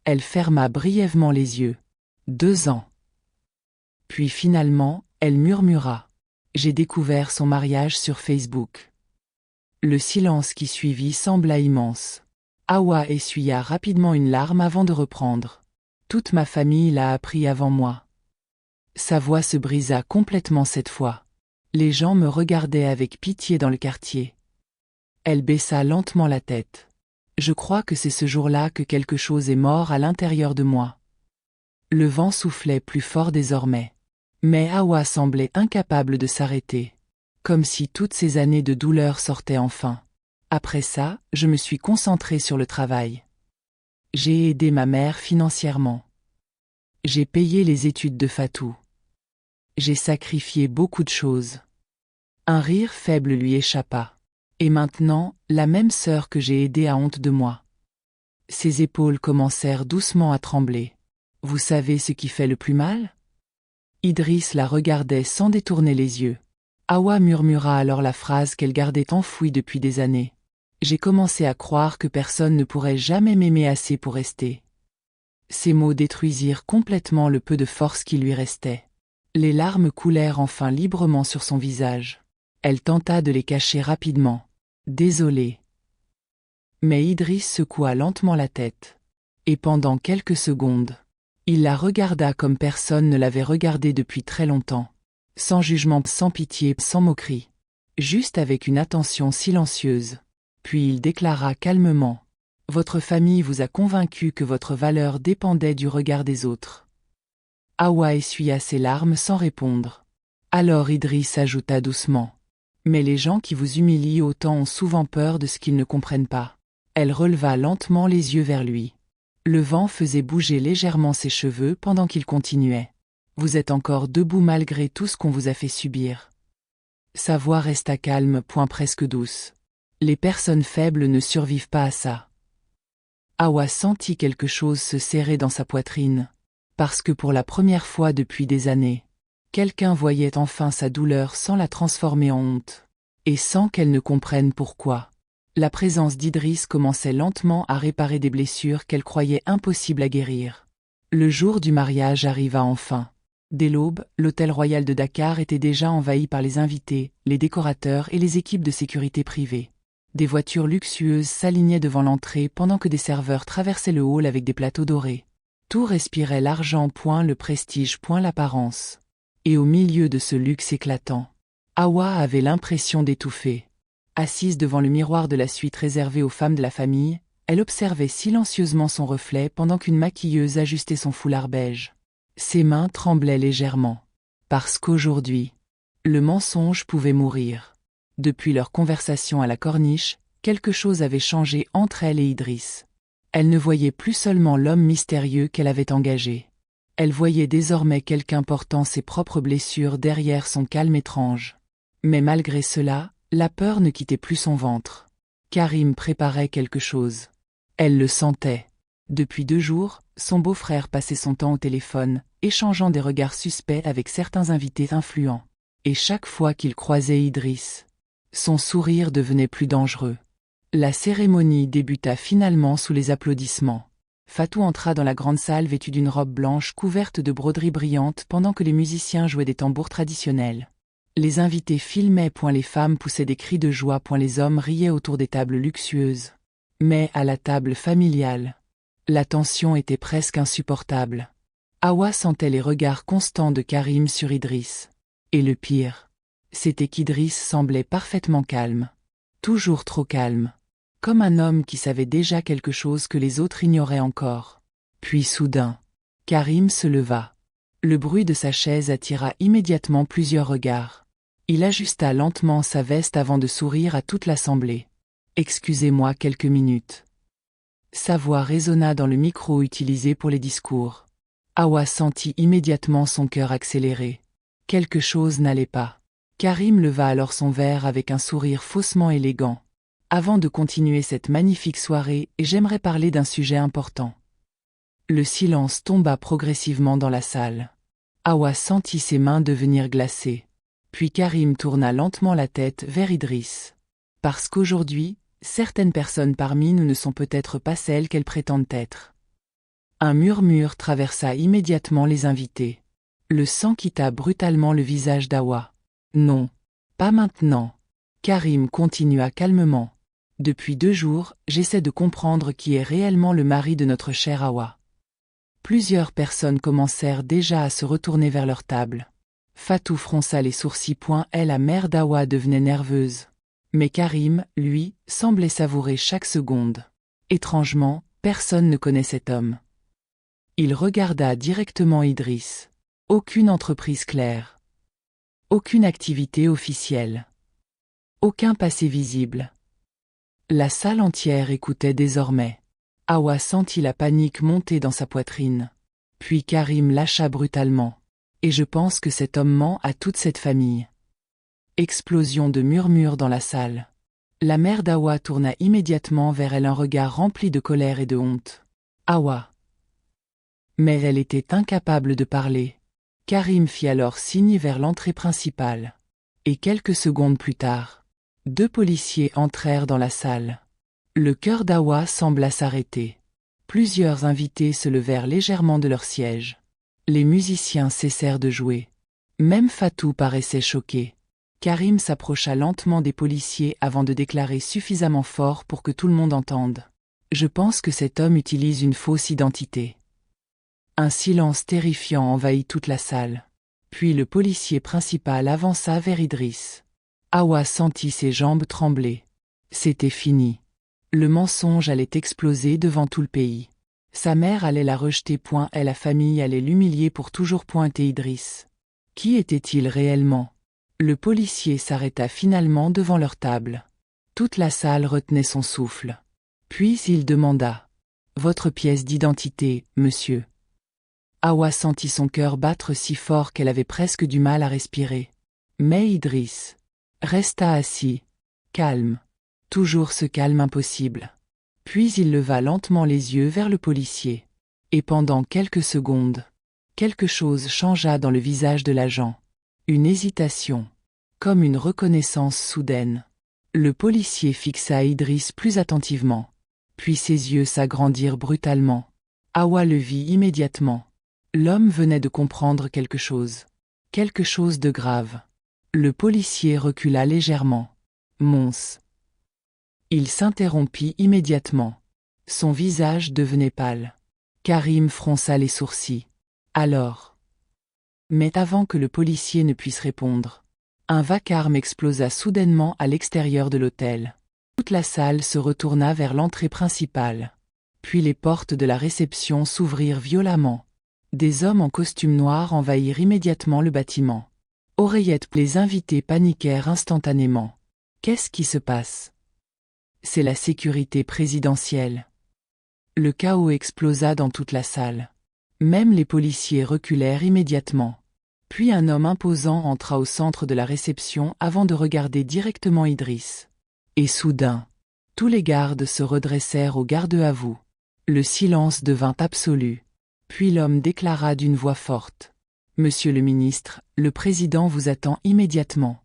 Elle ferma brièvement les yeux. 2 ans. Puis finalement, elle murmura. J'ai découvert son mariage sur Facebook. Le silence qui suivit sembla immense. Hawa essuya rapidement une larme avant de reprendre. Toute ma famille l'a appris avant moi. Sa voix se brisa complètement cette fois. Les gens me regardaient avec pitié dans le quartier. Elle baissa lentement la tête. Je crois que c'est ce jour-là que quelque chose est mort à l'intérieur de moi. Le vent soufflait plus fort désormais. Mais Hawa semblait incapable de s'arrêter. Comme si toutes ces années de douleur sortaient enfin. Après ça, je me suis concentrée sur le travail. J'ai aidé ma mère financièrement. J'ai payé les études de Fatou. J'ai sacrifié beaucoup de choses. Un rire faible lui échappa. Et maintenant, la même sœur que j'ai aidée a honte de moi. Ses épaules commencèrent doucement à trembler. Vous savez ce qui fait le plus mal ? Idriss la regardait sans détourner les yeux. Hawa murmura alors la phrase qu'elle gardait enfouie depuis des années. J'ai commencé à croire que personne ne pourrait jamais m'aimer assez pour rester. Ces mots détruisirent complètement le peu de force qui lui restait. Les larmes coulèrent enfin librement sur son visage. Elle tenta de les cacher rapidement. Désolée. Mais Idriss secoua lentement la tête. Et pendant quelques secondes, il la regarda comme personne ne l'avait regardée depuis très longtemps. Sans jugement, sans pitié, sans moquerie. juste avec une attention silencieuse. Puis il déclara calmement. Votre famille vous a convaincu que votre valeur dépendait du regard des autres. Hawa essuya ses larmes sans répondre. Alors Idriss ajouta doucement. Mais les gens qui vous humilient autant ont souvent peur de ce qu'ils ne comprennent pas. Elle releva lentement les yeux vers lui. Le vent faisait bouger légèrement ses cheveux pendant qu'il continuait. Vous êtes encore debout malgré tout ce qu'on vous a fait subir. Sa voix resta calme, point presque douce. Les personnes faibles ne survivent pas à ça. Hawa sentit quelque chose se serrer dans sa poitrine, parce que pour la première fois depuis des années, quelqu'un voyait enfin sa douleur sans la transformer en honte, et sans qu'elle ne comprenne pourquoi. La présence d'Idriss commençait lentement à réparer des blessures qu'elle croyait impossibles à guérir. Le jour du mariage arriva enfin. Dès l'aube, l'hôtel royal de Dakar était déjà envahi par les invités, les décorateurs et les équipes de sécurité privées. Des voitures luxueuses s'alignaient devant l'entrée pendant que des serveurs traversaient le hall avec des plateaux dorés. Tout respirait l'argent, point le prestige, point l'apparence. Et au milieu de ce luxe éclatant, Hawa avait l'impression d'étouffer. Assise devant le miroir de la suite réservée aux femmes de la famille, elle observait silencieusement son reflet pendant qu'une maquilleuse ajustait son foulard beige. Ses mains tremblaient légèrement. Parce qu'aujourd'hui, le mensonge pouvait mourir. Depuis leur conversation à la corniche, quelque chose avait changé entre elle et Idriss. Elle ne voyait plus seulement l'homme mystérieux qu'elle avait engagé. Elle voyait désormais quelqu'un portant ses propres blessures derrière son calme étrange. Mais malgré cela, la peur ne quittait plus son ventre. Karim préparait quelque chose. Elle le sentait. Depuis 2 jours, son beau-frère passait son temps au téléphone, échangeant des regards suspects avec certains invités influents. Et chaque fois qu'il croisait Idriss, son sourire devenait plus dangereux. La cérémonie débuta finalement sous les applaudissements. Fatou entra dans la grande salle vêtue d'une robe blanche couverte de broderies brillantes pendant que les musiciens jouaient des tambours traditionnels. Les invités filmaient, point les femmes poussaient des cris de joie, point les hommes riaient autour des tables luxueuses. Mais à la table familiale, la tension était presque insupportable. Hawa sentait les regards constants de Karim sur Idriss. Et le pire, c'était qu'Idriss semblait parfaitement calme. Toujours trop calme. Comme un homme qui savait déjà quelque chose que les autres ignoraient encore. Puis soudain, Karim se leva. Le bruit de sa chaise attira immédiatement plusieurs regards. Il ajusta lentement sa veste avant de sourire à toute l'assemblée. « Excusez-moi quelques minutes. » Sa voix résonna dans le micro utilisé pour les discours. Hawa sentit immédiatement son cœur accélérer. Quelque chose n'allait pas. Karim leva alors son verre avec un sourire faussement élégant. Avant de continuer cette magnifique soirée, j'aimerais parler d'un sujet important. Le silence tomba progressivement dans la salle. Hawa sentit ses mains devenir glacées. Puis Karim tourna lentement la tête vers Idriss. Parce qu'aujourd'hui, certaines personnes parmi nous ne sont peut-être pas celles qu'elles prétendent être. Un murmure traversa immédiatement les invités. Le sang quitta brutalement le visage d'Hawa. Non, pas maintenant. Karim continua calmement. Depuis 2 jours, j'essaie de comprendre qui est réellement le mari de notre chère Hawa. Plusieurs personnes commencèrent déjà à se retourner vers leur table. Fatou fronça les sourcils. La mère d'Hawa devenait nerveuse. Mais Karim, lui, semblait savourer chaque seconde. Étrangement, personne ne connaît cet homme. Il regarda directement Idriss. Aucune entreprise claire. Aucune activité officielle. Aucun passé visible. La salle entière écoutait désormais. Hawa sentit la panique monter dans sa poitrine. Puis Karim lâcha brutalement. Et je pense que cet homme ment à toute cette famille. Explosion de murmures dans la salle. La mère d'Hawa tourna immédiatement vers elle un regard rempli de colère et de honte. Hawa. Mais elle était incapable de parler. Karim fit alors signe vers l'entrée principale. Et quelques secondes plus tard, 2 policiers entrèrent dans la salle. Le cœur d'Hawa sembla s'arrêter. Plusieurs invités se levèrent légèrement de leur siège. Les musiciens cessèrent de jouer. Même Fatou paraissait choqué. Karim s'approcha lentement des policiers avant de déclarer suffisamment fort pour que tout le monde entende. « Je pense que cet homme utilise une fausse identité. » Un silence terrifiant envahit toute la salle. Puis le policier principal avança vers Idriss. Hawa sentit ses jambes trembler. C'était fini. Le mensonge allait exploser devant tout le pays. Sa mère allait la rejeter, et la famille allait l'humilier pour toujours. Et Idriss. Qui était-il réellement? Le policier s'arrêta finalement devant leur table. Toute la salle retenait son souffle. Puis il demanda. Votre pièce d'identité, monsieur. Hawa sentit son cœur battre si fort qu'elle avait presque du mal à respirer. Mais Idriss resta assis, calme. Toujours ce calme impossible. Puis il leva lentement les yeux vers le policier. Et pendant quelques secondes, quelque chose changea dans le visage de l'agent. Une hésitation. Comme une reconnaissance soudaine. Le policier fixa Idriss plus attentivement. Puis ses yeux s'agrandirent brutalement. Hawa le vit immédiatement. L'homme venait de comprendre quelque chose. Quelque chose de grave. Le policier recula légèrement. Mons. Il s'interrompit immédiatement. Son visage devenait pâle. Karim fronça les sourcils. Alors. Mais avant que le policier ne puisse répondre, un vacarme explosa soudainement à l'extérieur de l'hôtel. Toute la salle se retourna vers l'entrée principale. Puis les portes de la réception s'ouvrirent violemment. Des hommes en costume noir envahirent immédiatement le bâtiment. Oreillette, les invités paniquèrent instantanément. Qu'est-ce qui se passe? C'est la sécurité présidentielle. Le chaos explosa dans toute la salle. Même les policiers reculèrent immédiatement. Puis un homme imposant entra au centre de la réception avant de regarder directement Idriss. Et soudain, tous les gardes se redressèrent au garde-à-vous. Le silence devint absolu. Puis l'homme déclara d'une voix forte. « Monsieur le ministre, le président vous attend immédiatement. »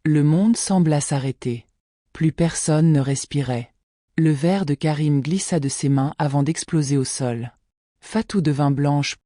Le monde sembla s'arrêter. Plus personne ne respirait. Le verre de Karim glissa de ses mains avant d'exploser au sol. Fatou devint blanche.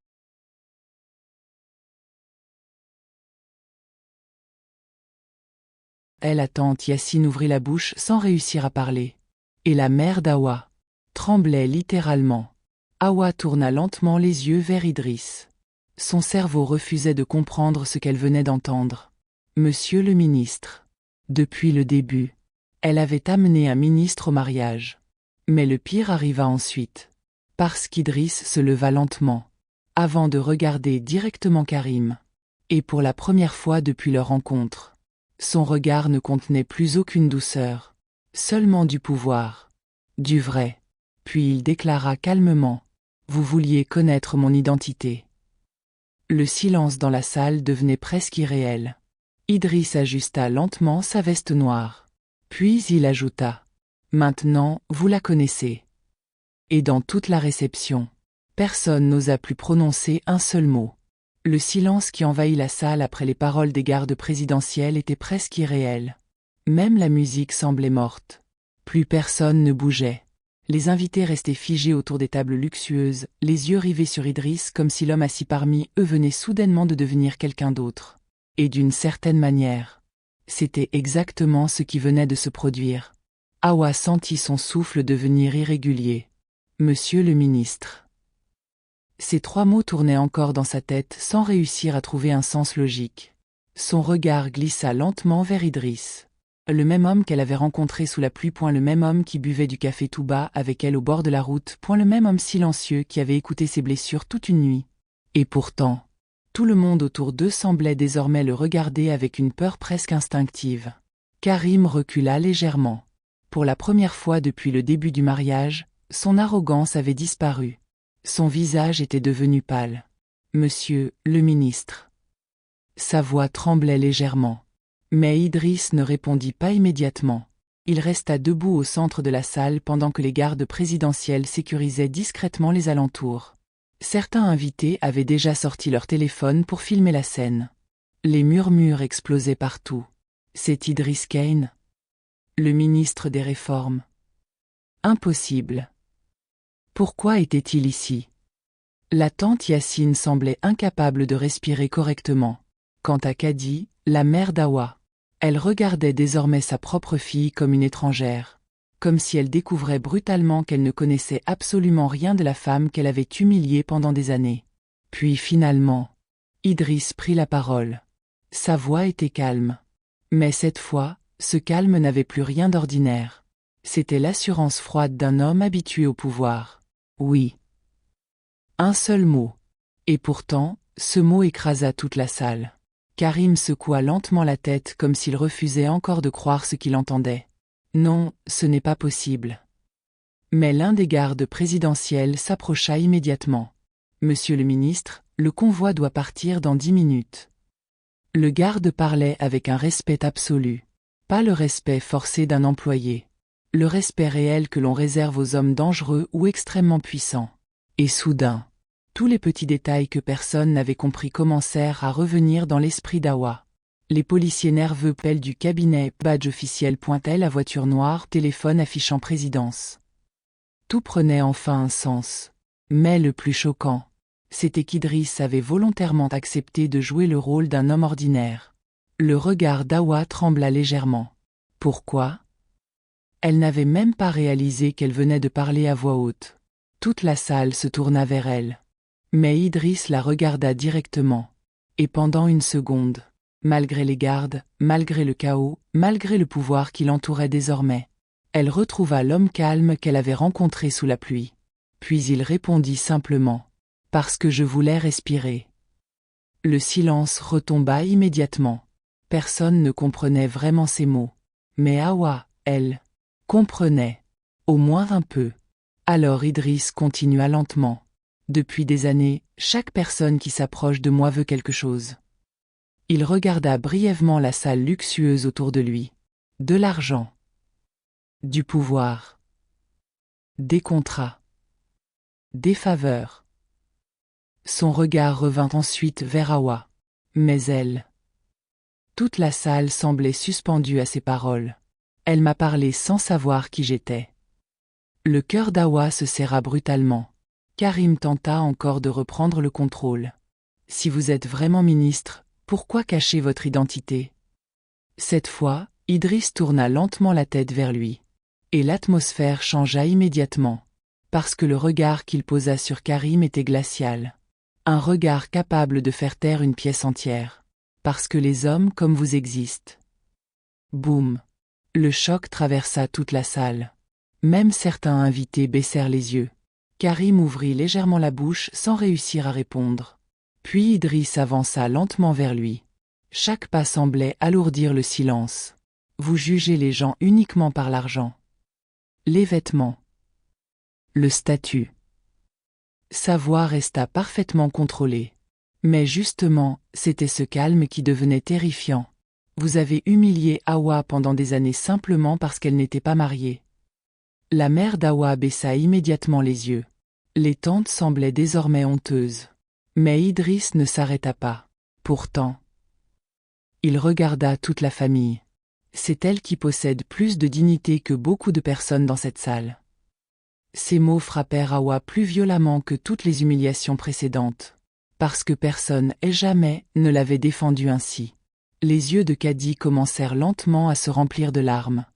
La tante Yassine ouvrit la bouche sans réussir à parler. Et la mère d'Hawa tremblait littéralement. Hawa tourna lentement les yeux vers Idriss. Son cerveau refusait de comprendre ce qu'elle venait d'entendre. Monsieur le ministre. Depuis le début, elle avait amené un ministre au mariage. Mais le pire arriva ensuite. Parce qu'Idriss se leva lentement, avant de regarder directement Karim. Et pour la première fois depuis leur rencontre, son regard ne contenait plus aucune douceur, seulement du pouvoir, du vrai. Puis il déclara calmement. Vous vouliez connaître mon identité. Le silence dans la salle devenait presque irréel. Idriss ajusta lentement sa veste noire. Puis il ajouta. Maintenant, vous la connaissez. Et dans toute la réception, personne n'osa plus prononcer un seul mot. Le silence qui envahit la salle après les paroles des gardes présidentiels était presque irréel. Même la musique semblait morte. Plus personne ne bougeait. Les invités restaient figés autour des tables luxueuses, les yeux rivés sur Idriss comme si l'homme assis parmi eux venait soudainement de devenir quelqu'un d'autre. Et d'une certaine manière, c'était exactement ce qui venait de se produire. Hawa sentit son souffle devenir irrégulier. Monsieur le ministre. Ces trois mots tournaient encore dans sa tête sans réussir à trouver un sens logique. Son regard glissa lentement vers Idriss. Le même homme qu'elle avait rencontré sous la pluie, le même homme qui buvait du café tout bas avec elle au bord de la route, le même homme silencieux qui avait écouté ses blessures toute une nuit. Et pourtant, tout le monde autour d'eux semblait désormais le regarder avec une peur presque instinctive. Karim recula légèrement. Pour la première fois depuis le début du mariage, son arrogance avait disparu. Son visage était devenu pâle. « Monsieur, le ministre. » Sa voix tremblait légèrement. Mais Idriss ne répondit pas immédiatement. Il resta debout au centre de la salle pendant que les gardes présidentiels sécurisaient discrètement les alentours. Certains invités avaient déjà sorti leur téléphone pour filmer la scène. Les murmures explosaient partout. C'est Idriss Kane, le ministre des Réformes. Impossible. Pourquoi était-il ici? La tante Yassine semblait incapable de respirer correctement. Quant à Kadi, la mère d'Hawa, elle regardait désormais sa propre fille comme une étrangère, comme si elle découvrait brutalement qu'elle ne connaissait absolument rien de la femme qu'elle avait humiliée pendant des années. Puis finalement, Idriss prit la parole. Sa voix était calme. Mais cette fois, ce calme n'avait plus rien d'ordinaire. C'était l'assurance froide d'un homme habitué au pouvoir. Oui. Un seul mot. Et pourtant, ce mot écrasa toute la salle. Karim secoua lentement la tête comme s'il refusait encore de croire ce qu'il entendait. Non, ce n'est pas possible. Mais l'un des gardes présidentiels s'approcha immédiatement. Monsieur le ministre, le convoi doit partir dans 10 minutes. Le garde parlait avec un respect absolu. Pas le respect forcé d'un employé. Le respect réel que l'on réserve aux hommes dangereux ou extrêmement puissants. Et soudain, tous les petits détails que personne n'avait compris commencèrent à revenir dans l'esprit d'Awa. Les policiers nerveux pellent du cabinet, badge officiel pointait la voiture noire, téléphone affichant présidence. Tout prenait enfin un sens. Mais le plus choquant, c'était qu'Idriss avait volontairement accepté de jouer le rôle d'un homme ordinaire. Le regard d'Awa trembla légèrement. Pourquoi ? Elle n'avait même pas réalisé qu'elle venait de parler à voix haute. Toute la salle se tourna vers elle. Mais Idriss la regarda directement. Et pendant une seconde, malgré les gardes, malgré le chaos, malgré le pouvoir qui l'entourait désormais, elle retrouva l'homme calme qu'elle avait rencontré sous la pluie. Puis il répondit simplement. Parce que je voulais respirer. Le silence retomba immédiatement. Personne ne comprenait vraiment ces mots. Mais Awa, elle, comprenait. Au moins un peu. Alors Idriss continua lentement. Depuis des années, chaque personne qui s'approche de moi veut quelque chose. Il regarda brièvement la salle luxueuse autour de lui. De l'argent. Du pouvoir. Des contrats. Des faveurs. Son regard revint ensuite vers Awa. Mais elle. Toute la salle semblait suspendue à ses paroles. Elle m'a parlé sans savoir qui j'étais. Le cœur d'Awa se serra brutalement. Karim tenta encore de reprendre le contrôle. Si vous êtes vraiment ministre, pourquoi cacher votre identité ? Cette fois, Idriss tourna lentement la tête vers lui. Et l'atmosphère changea immédiatement. Parce que le regard qu'il posa sur Karim était glacial. Un regard capable de faire taire une pièce entière. Parce que les hommes comme vous existent. Boum. Le choc traversa toute la salle. Même certains invités baissèrent les yeux. Karim ouvrit légèrement la bouche sans réussir à répondre. Puis Idriss avança lentement vers lui. Chaque pas semblait alourdir le silence. Vous jugez les gens uniquement par l'argent. Les vêtements. Le statut. Sa voix resta parfaitement contrôlée. Mais justement, c'était ce calme qui devenait terrifiant. Vous avez humilié Awa pendant des années simplement parce qu'elle n'était pas mariée. La mère d'Awa baissa immédiatement les yeux. Les tantes semblaient désormais honteuses. Mais Idriss ne s'arrêta pas. Pourtant, il regarda toute la famille. C'est elle qui possède plus de dignité que beaucoup de personnes dans cette salle. Ces mots frappèrent Awa plus violemment que toutes les humiliations précédentes. Parce que personne et jamais ne l'avait défendu ainsi. Les yeux de Kadi commencèrent lentement à se remplir de larmes.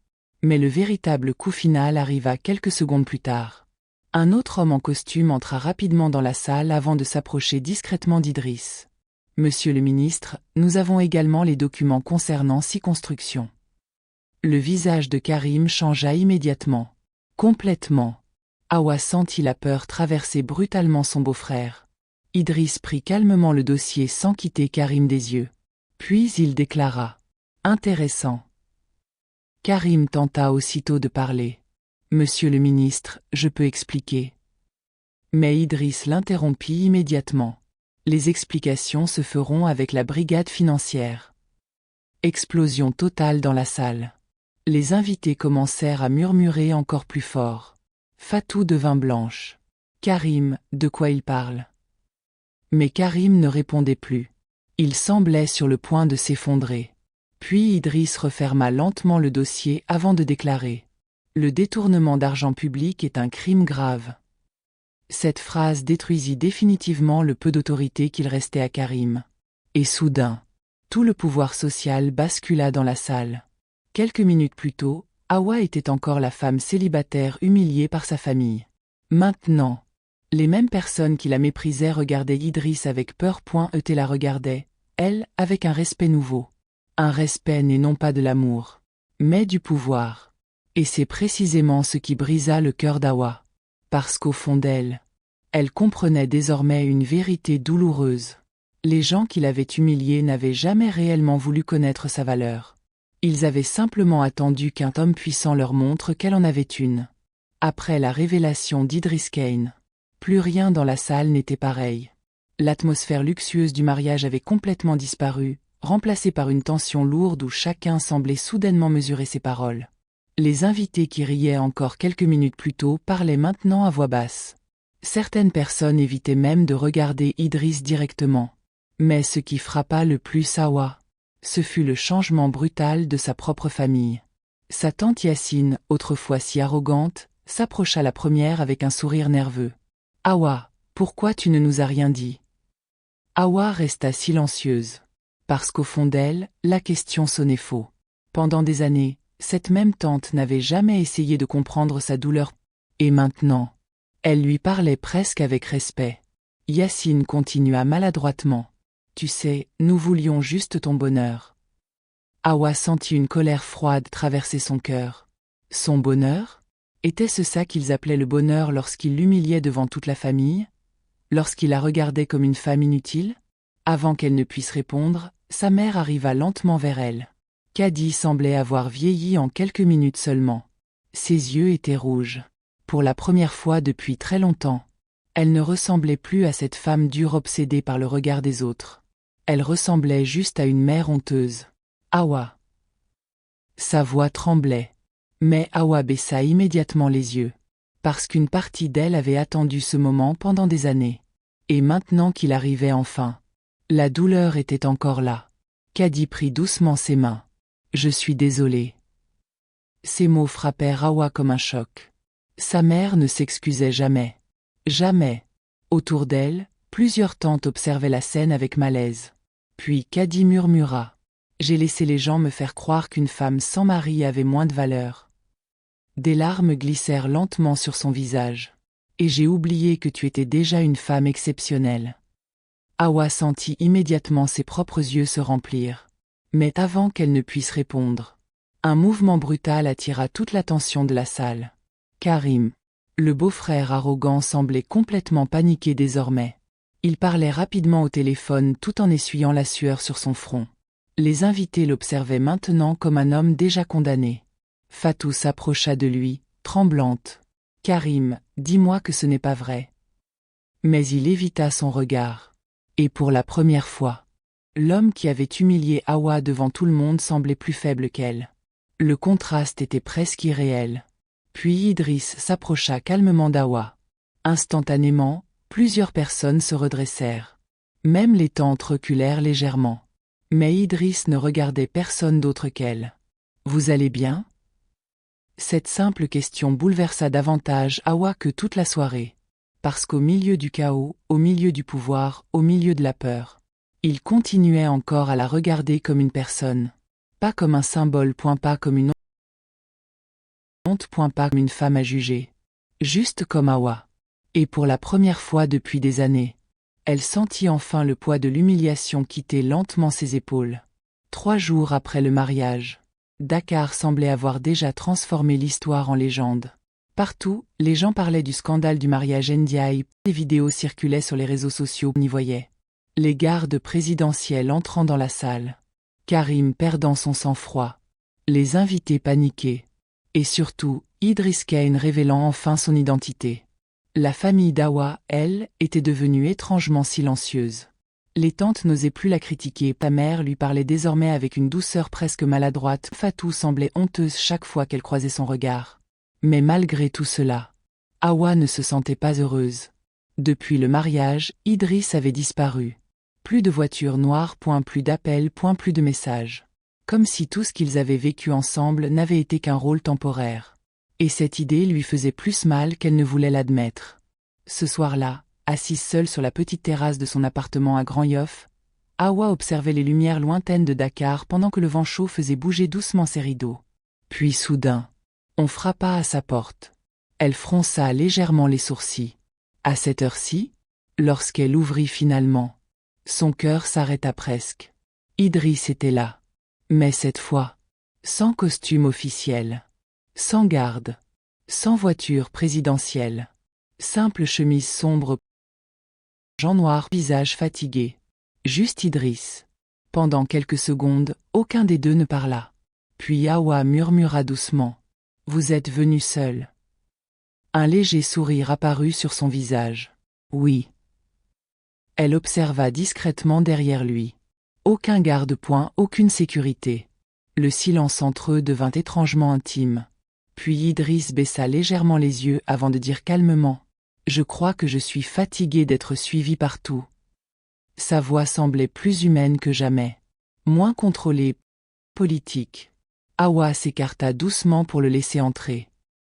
Mais le véritable coup final arriva quelques secondes plus tard. Un autre homme en costume entra rapidement dans la salle avant de s'approcher discrètement d'Idriss. « Monsieur le ministre, nous avons également les documents concernant 6 constructions. » Le visage de Karim changea immédiatement. Complètement. Awa sentit la peur traverser brutalement son beau-frère. Idriss prit calmement le dossier sans quitter Karim des yeux. Puis il déclara. « Intéressant. » Karim tenta aussitôt de parler. « Monsieur le ministre, je peux expliquer. » Mais Idriss l'interrompit immédiatement. « Les explications se feront avec la brigade financière. » Explosion totale dans la salle. Les invités commencèrent à murmurer encore plus fort. Fatou devint blanche. « Karim, de quoi il parle ?» Mais Karim ne répondait plus. Il semblait sur le point de s'effondrer. Puis Idriss referma lentement le dossier avant de déclarer « Le détournement d'argent public est un crime grave. » Cette phrase détruisit définitivement le peu d'autorité qu'il restait à Karim. Et soudain, tout le pouvoir social bascula dans la salle. Quelques minutes plus tôt, Awa était encore la femme célibataire humiliée par sa famille. Maintenant, les mêmes personnes qui la méprisaient regardaient Idriss avec peur. La regardaient, elle, avec un respect nouveau. Un respect n'est non pas de l'amour, mais du pouvoir. Et c'est précisément ce qui brisa le cœur d'Hawa. Parce qu'au fond d'elle, elle comprenait désormais une vérité douloureuse. Les gens qui l'avaient humiliée n'avaient jamais réellement voulu connaître sa valeur. Ils avaient simplement attendu qu'un homme puissant leur montre qu'elle en avait une. Après la révélation d'Idris Kane, plus rien dans la salle n'était pareil. L'atmosphère luxueuse du mariage avait complètement disparu, remplacée par une tension lourde où chacun semblait soudainement mesurer ses paroles. Les invités qui riaient encore quelques minutes plus tôt parlaient maintenant à voix basse. Certaines personnes évitaient même de regarder Idris directement. Mais ce qui frappa le plus Hawa, ce fut le changement brutal de sa propre famille. Sa tante Yassine, autrefois si arrogante, s'approcha la première avec un sourire nerveux. « Hawa, pourquoi tu ne nous as rien dit ?» Hawa resta silencieuse. Parce qu'au fond d'elle, la question sonnait faux. Pendant des années, cette même tante n'avait jamais essayé de comprendre sa douleur. Et maintenant, elle lui parlait presque avec respect. Yassine continua maladroitement. « Tu sais, nous voulions juste ton bonheur. » Hawa sentit une colère froide traverser son cœur. Son bonheur? Était-ce ça qu'ils appelaient le bonheur lorsqu'il l'humiliait devant toute la famille? Lorsqu'il la regardait comme une femme inutile? Avant qu'elle ne puisse répondre, sa mère arriva lentement vers elle. Kadi semblait avoir vieilli en quelques minutes seulement. Ses yeux étaient rouges. Pour la première fois depuis très longtemps, elle ne ressemblait plus à cette femme dure obsédée par le regard des autres. Elle ressemblait juste à une mère honteuse. « Hawa !» Sa voix tremblait. Mais Hawa baissa immédiatement les yeux. Parce qu'une partie d'elle avait attendu ce moment pendant des années. Et maintenant qu'il arrivait enfin, la douleur était encore là. Kadi prit doucement ses mains. « Je suis désolée. » Ces mots frappèrent Hawa comme un choc. Sa mère ne s'excusait jamais. Jamais. Autour d'elle, plusieurs tantes observaient la scène avec malaise. Puis Kadi murmura. « J'ai laissé les gens me faire croire qu'une femme sans mari avait moins de valeur. » Des larmes glissèrent lentement sur son visage. « Et j'ai oublié que tu étais déjà une femme exceptionnelle. » Hawa sentit immédiatement ses propres yeux se remplir. Mais avant qu'elle ne puisse répondre, un mouvement brutal attira toute l'attention de la salle. Karim, le beau-frère arrogant, semblait complètement paniqué désormais. Il parlait rapidement au téléphone tout en essuyant la sueur sur son front. Les invités l'observaient maintenant comme un homme déjà condamné. Fatou s'approcha de lui, tremblante. « Karim, dis-moi que ce n'est pas vrai. » Mais il évita son regard. Et pour la première fois, l'homme qui avait humilié Hawa devant tout le monde semblait plus faible qu'elle. Le contraste était presque irréel. Puis Idris s'approcha calmement d'Hawa. Instantanément, plusieurs personnes se redressèrent. Même les tantes reculèrent légèrement. Mais Idris ne regardait personne d'autre qu'elle. « Vous allez bien ?» Cette simple question bouleversa davantage Hawa que toute la soirée. Parce qu'au milieu du chaos, au milieu du pouvoir, au milieu de la peur, il continuait encore à la regarder comme une personne. Pas comme un symbole, pas comme une honte, pas comme une femme à juger. Juste comme Hawa. Et pour la première fois depuis des années, elle sentit enfin le poids de l'humiliation quitter lentement ses épaules. 3 jours après le mariage, Dakar semblait avoir déjà transformé l'histoire en légende. Partout, les gens parlaient du scandale du mariage Ndiaye, des vidéos circulaient sur les réseaux sociaux, on y voyait les gardes présidentiels entrant dans la salle, Karim perdant son sang-froid, les invités paniqués, et surtout, Idris Kane révélant enfin son identité. La famille d'Hawa, elle, était devenue étrangement silencieuse. Les tantes n'osaient plus la critiquer, sa mère lui parlait désormais avec une douceur presque maladroite, Fatou semblait honteuse chaque fois qu'elle croisait son regard. Mais malgré tout cela, Hawa ne se sentait pas heureuse. Depuis le mariage, Idris avait disparu. Plus de voitures noires, plus d'appels, plus de messages. Comme si tout ce qu'ils avaient vécu ensemble n'avait été qu'un rôle temporaire. Et cette idée lui faisait plus mal qu'elle ne voulait l'admettre. Ce soir-là, assise seule sur la petite terrasse de son appartement à Grand Yoff, Hawa observait les lumières lointaines de Dakar pendant que le vent chaud faisait bouger doucement ses rideaux. Puis soudain, on frappa à sa porte. Elle fronça légèrement les sourcils. À cette heure-ci, lorsqu'elle ouvrit finalement, son cœur s'arrêta presque. Idris était là. Mais cette fois, sans costume officiel, sans garde, sans voiture présidentielle, simple chemise sombre, Jean noir, visage fatigué, juste Idriss. Pendant quelques secondes, aucun des deux ne parla. Puis Hawa murmura doucement. « Vous êtes venu seul ?» Un léger sourire apparut sur son visage. « Oui. » Elle observa discrètement derrière lui. Aucun garde-point, aucune sécurité. Le silence entre eux devint étrangement intime. Puis Idriss baissa légèrement les yeux avant de dire calmement. « Je crois que je suis fatigué d'être suivi partout. » Sa voix semblait plus humaine que jamais. Moins contrôlée, politique. Hawa s'écarta doucement pour le laisser entrer.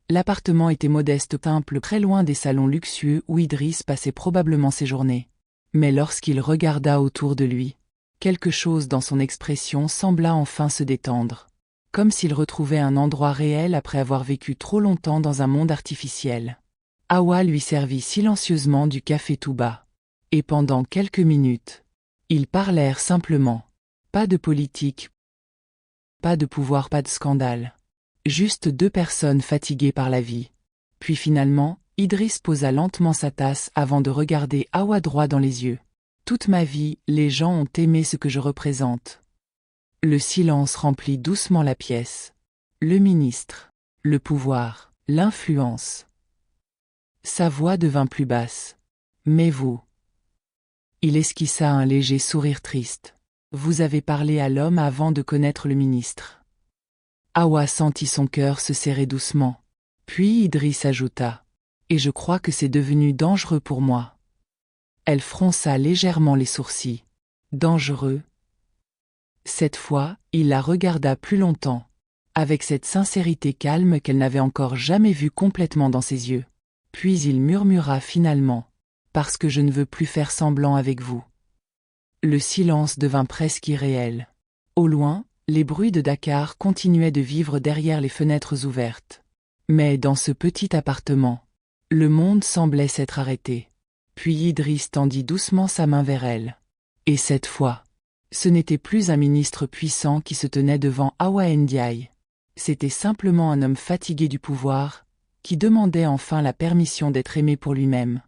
L'appartement était modeste, simple, très loin des salons luxueux où Idriss passait probablement ses journées. Mais lorsqu'il regarda autour de lui, quelque chose dans son expression sembla enfin se détendre. Comme s'il retrouvait un endroit réel après avoir vécu trop longtemps dans un monde artificiel. Hawa lui servit silencieusement du café tout bas. Et pendant quelques minutes, ils parlèrent simplement. Pas de politique, pas de pouvoir, pas de scandale. Juste deux personnes fatiguées par la vie. Puis finalement, Idriss posa lentement sa tasse avant de regarder Hawa droit dans les yeux. Toute ma vie, les gens ont aimé ce que je représente. Le silence remplit doucement la pièce. Le ministre, le pouvoir, l'influence. Sa voix devint plus basse. Mais vous. Il esquissa un léger sourire triste. Vous avez parlé à l'homme avant de connaître le ministre. Hawa sentit son cœur se serrer doucement. Puis Idriss ajouta. Et je crois que c'est devenu dangereux pour moi. Elle fronça légèrement les sourcils. Dangereux. Cette fois, il la regarda plus longtemps, avec cette sincérité calme qu'elle n'avait encore jamais vue complètement dans ses yeux. Puis il murmura finalement. Parce que je ne veux plus faire semblant avec vous. Le silence devint presque irréel. Au loin, les bruits de Dakar continuaient de vivre derrière les fenêtres ouvertes. Mais dans ce petit appartement, le monde semblait s'être arrêté. Puis Idriss tendit doucement sa main vers elle. Et cette fois, ce n'était plus un ministre puissant qui se tenait devant Hawa Ndiaye. C'était simplement un homme fatigué du pouvoir, qui demandait enfin la permission d'être aimé pour lui-même.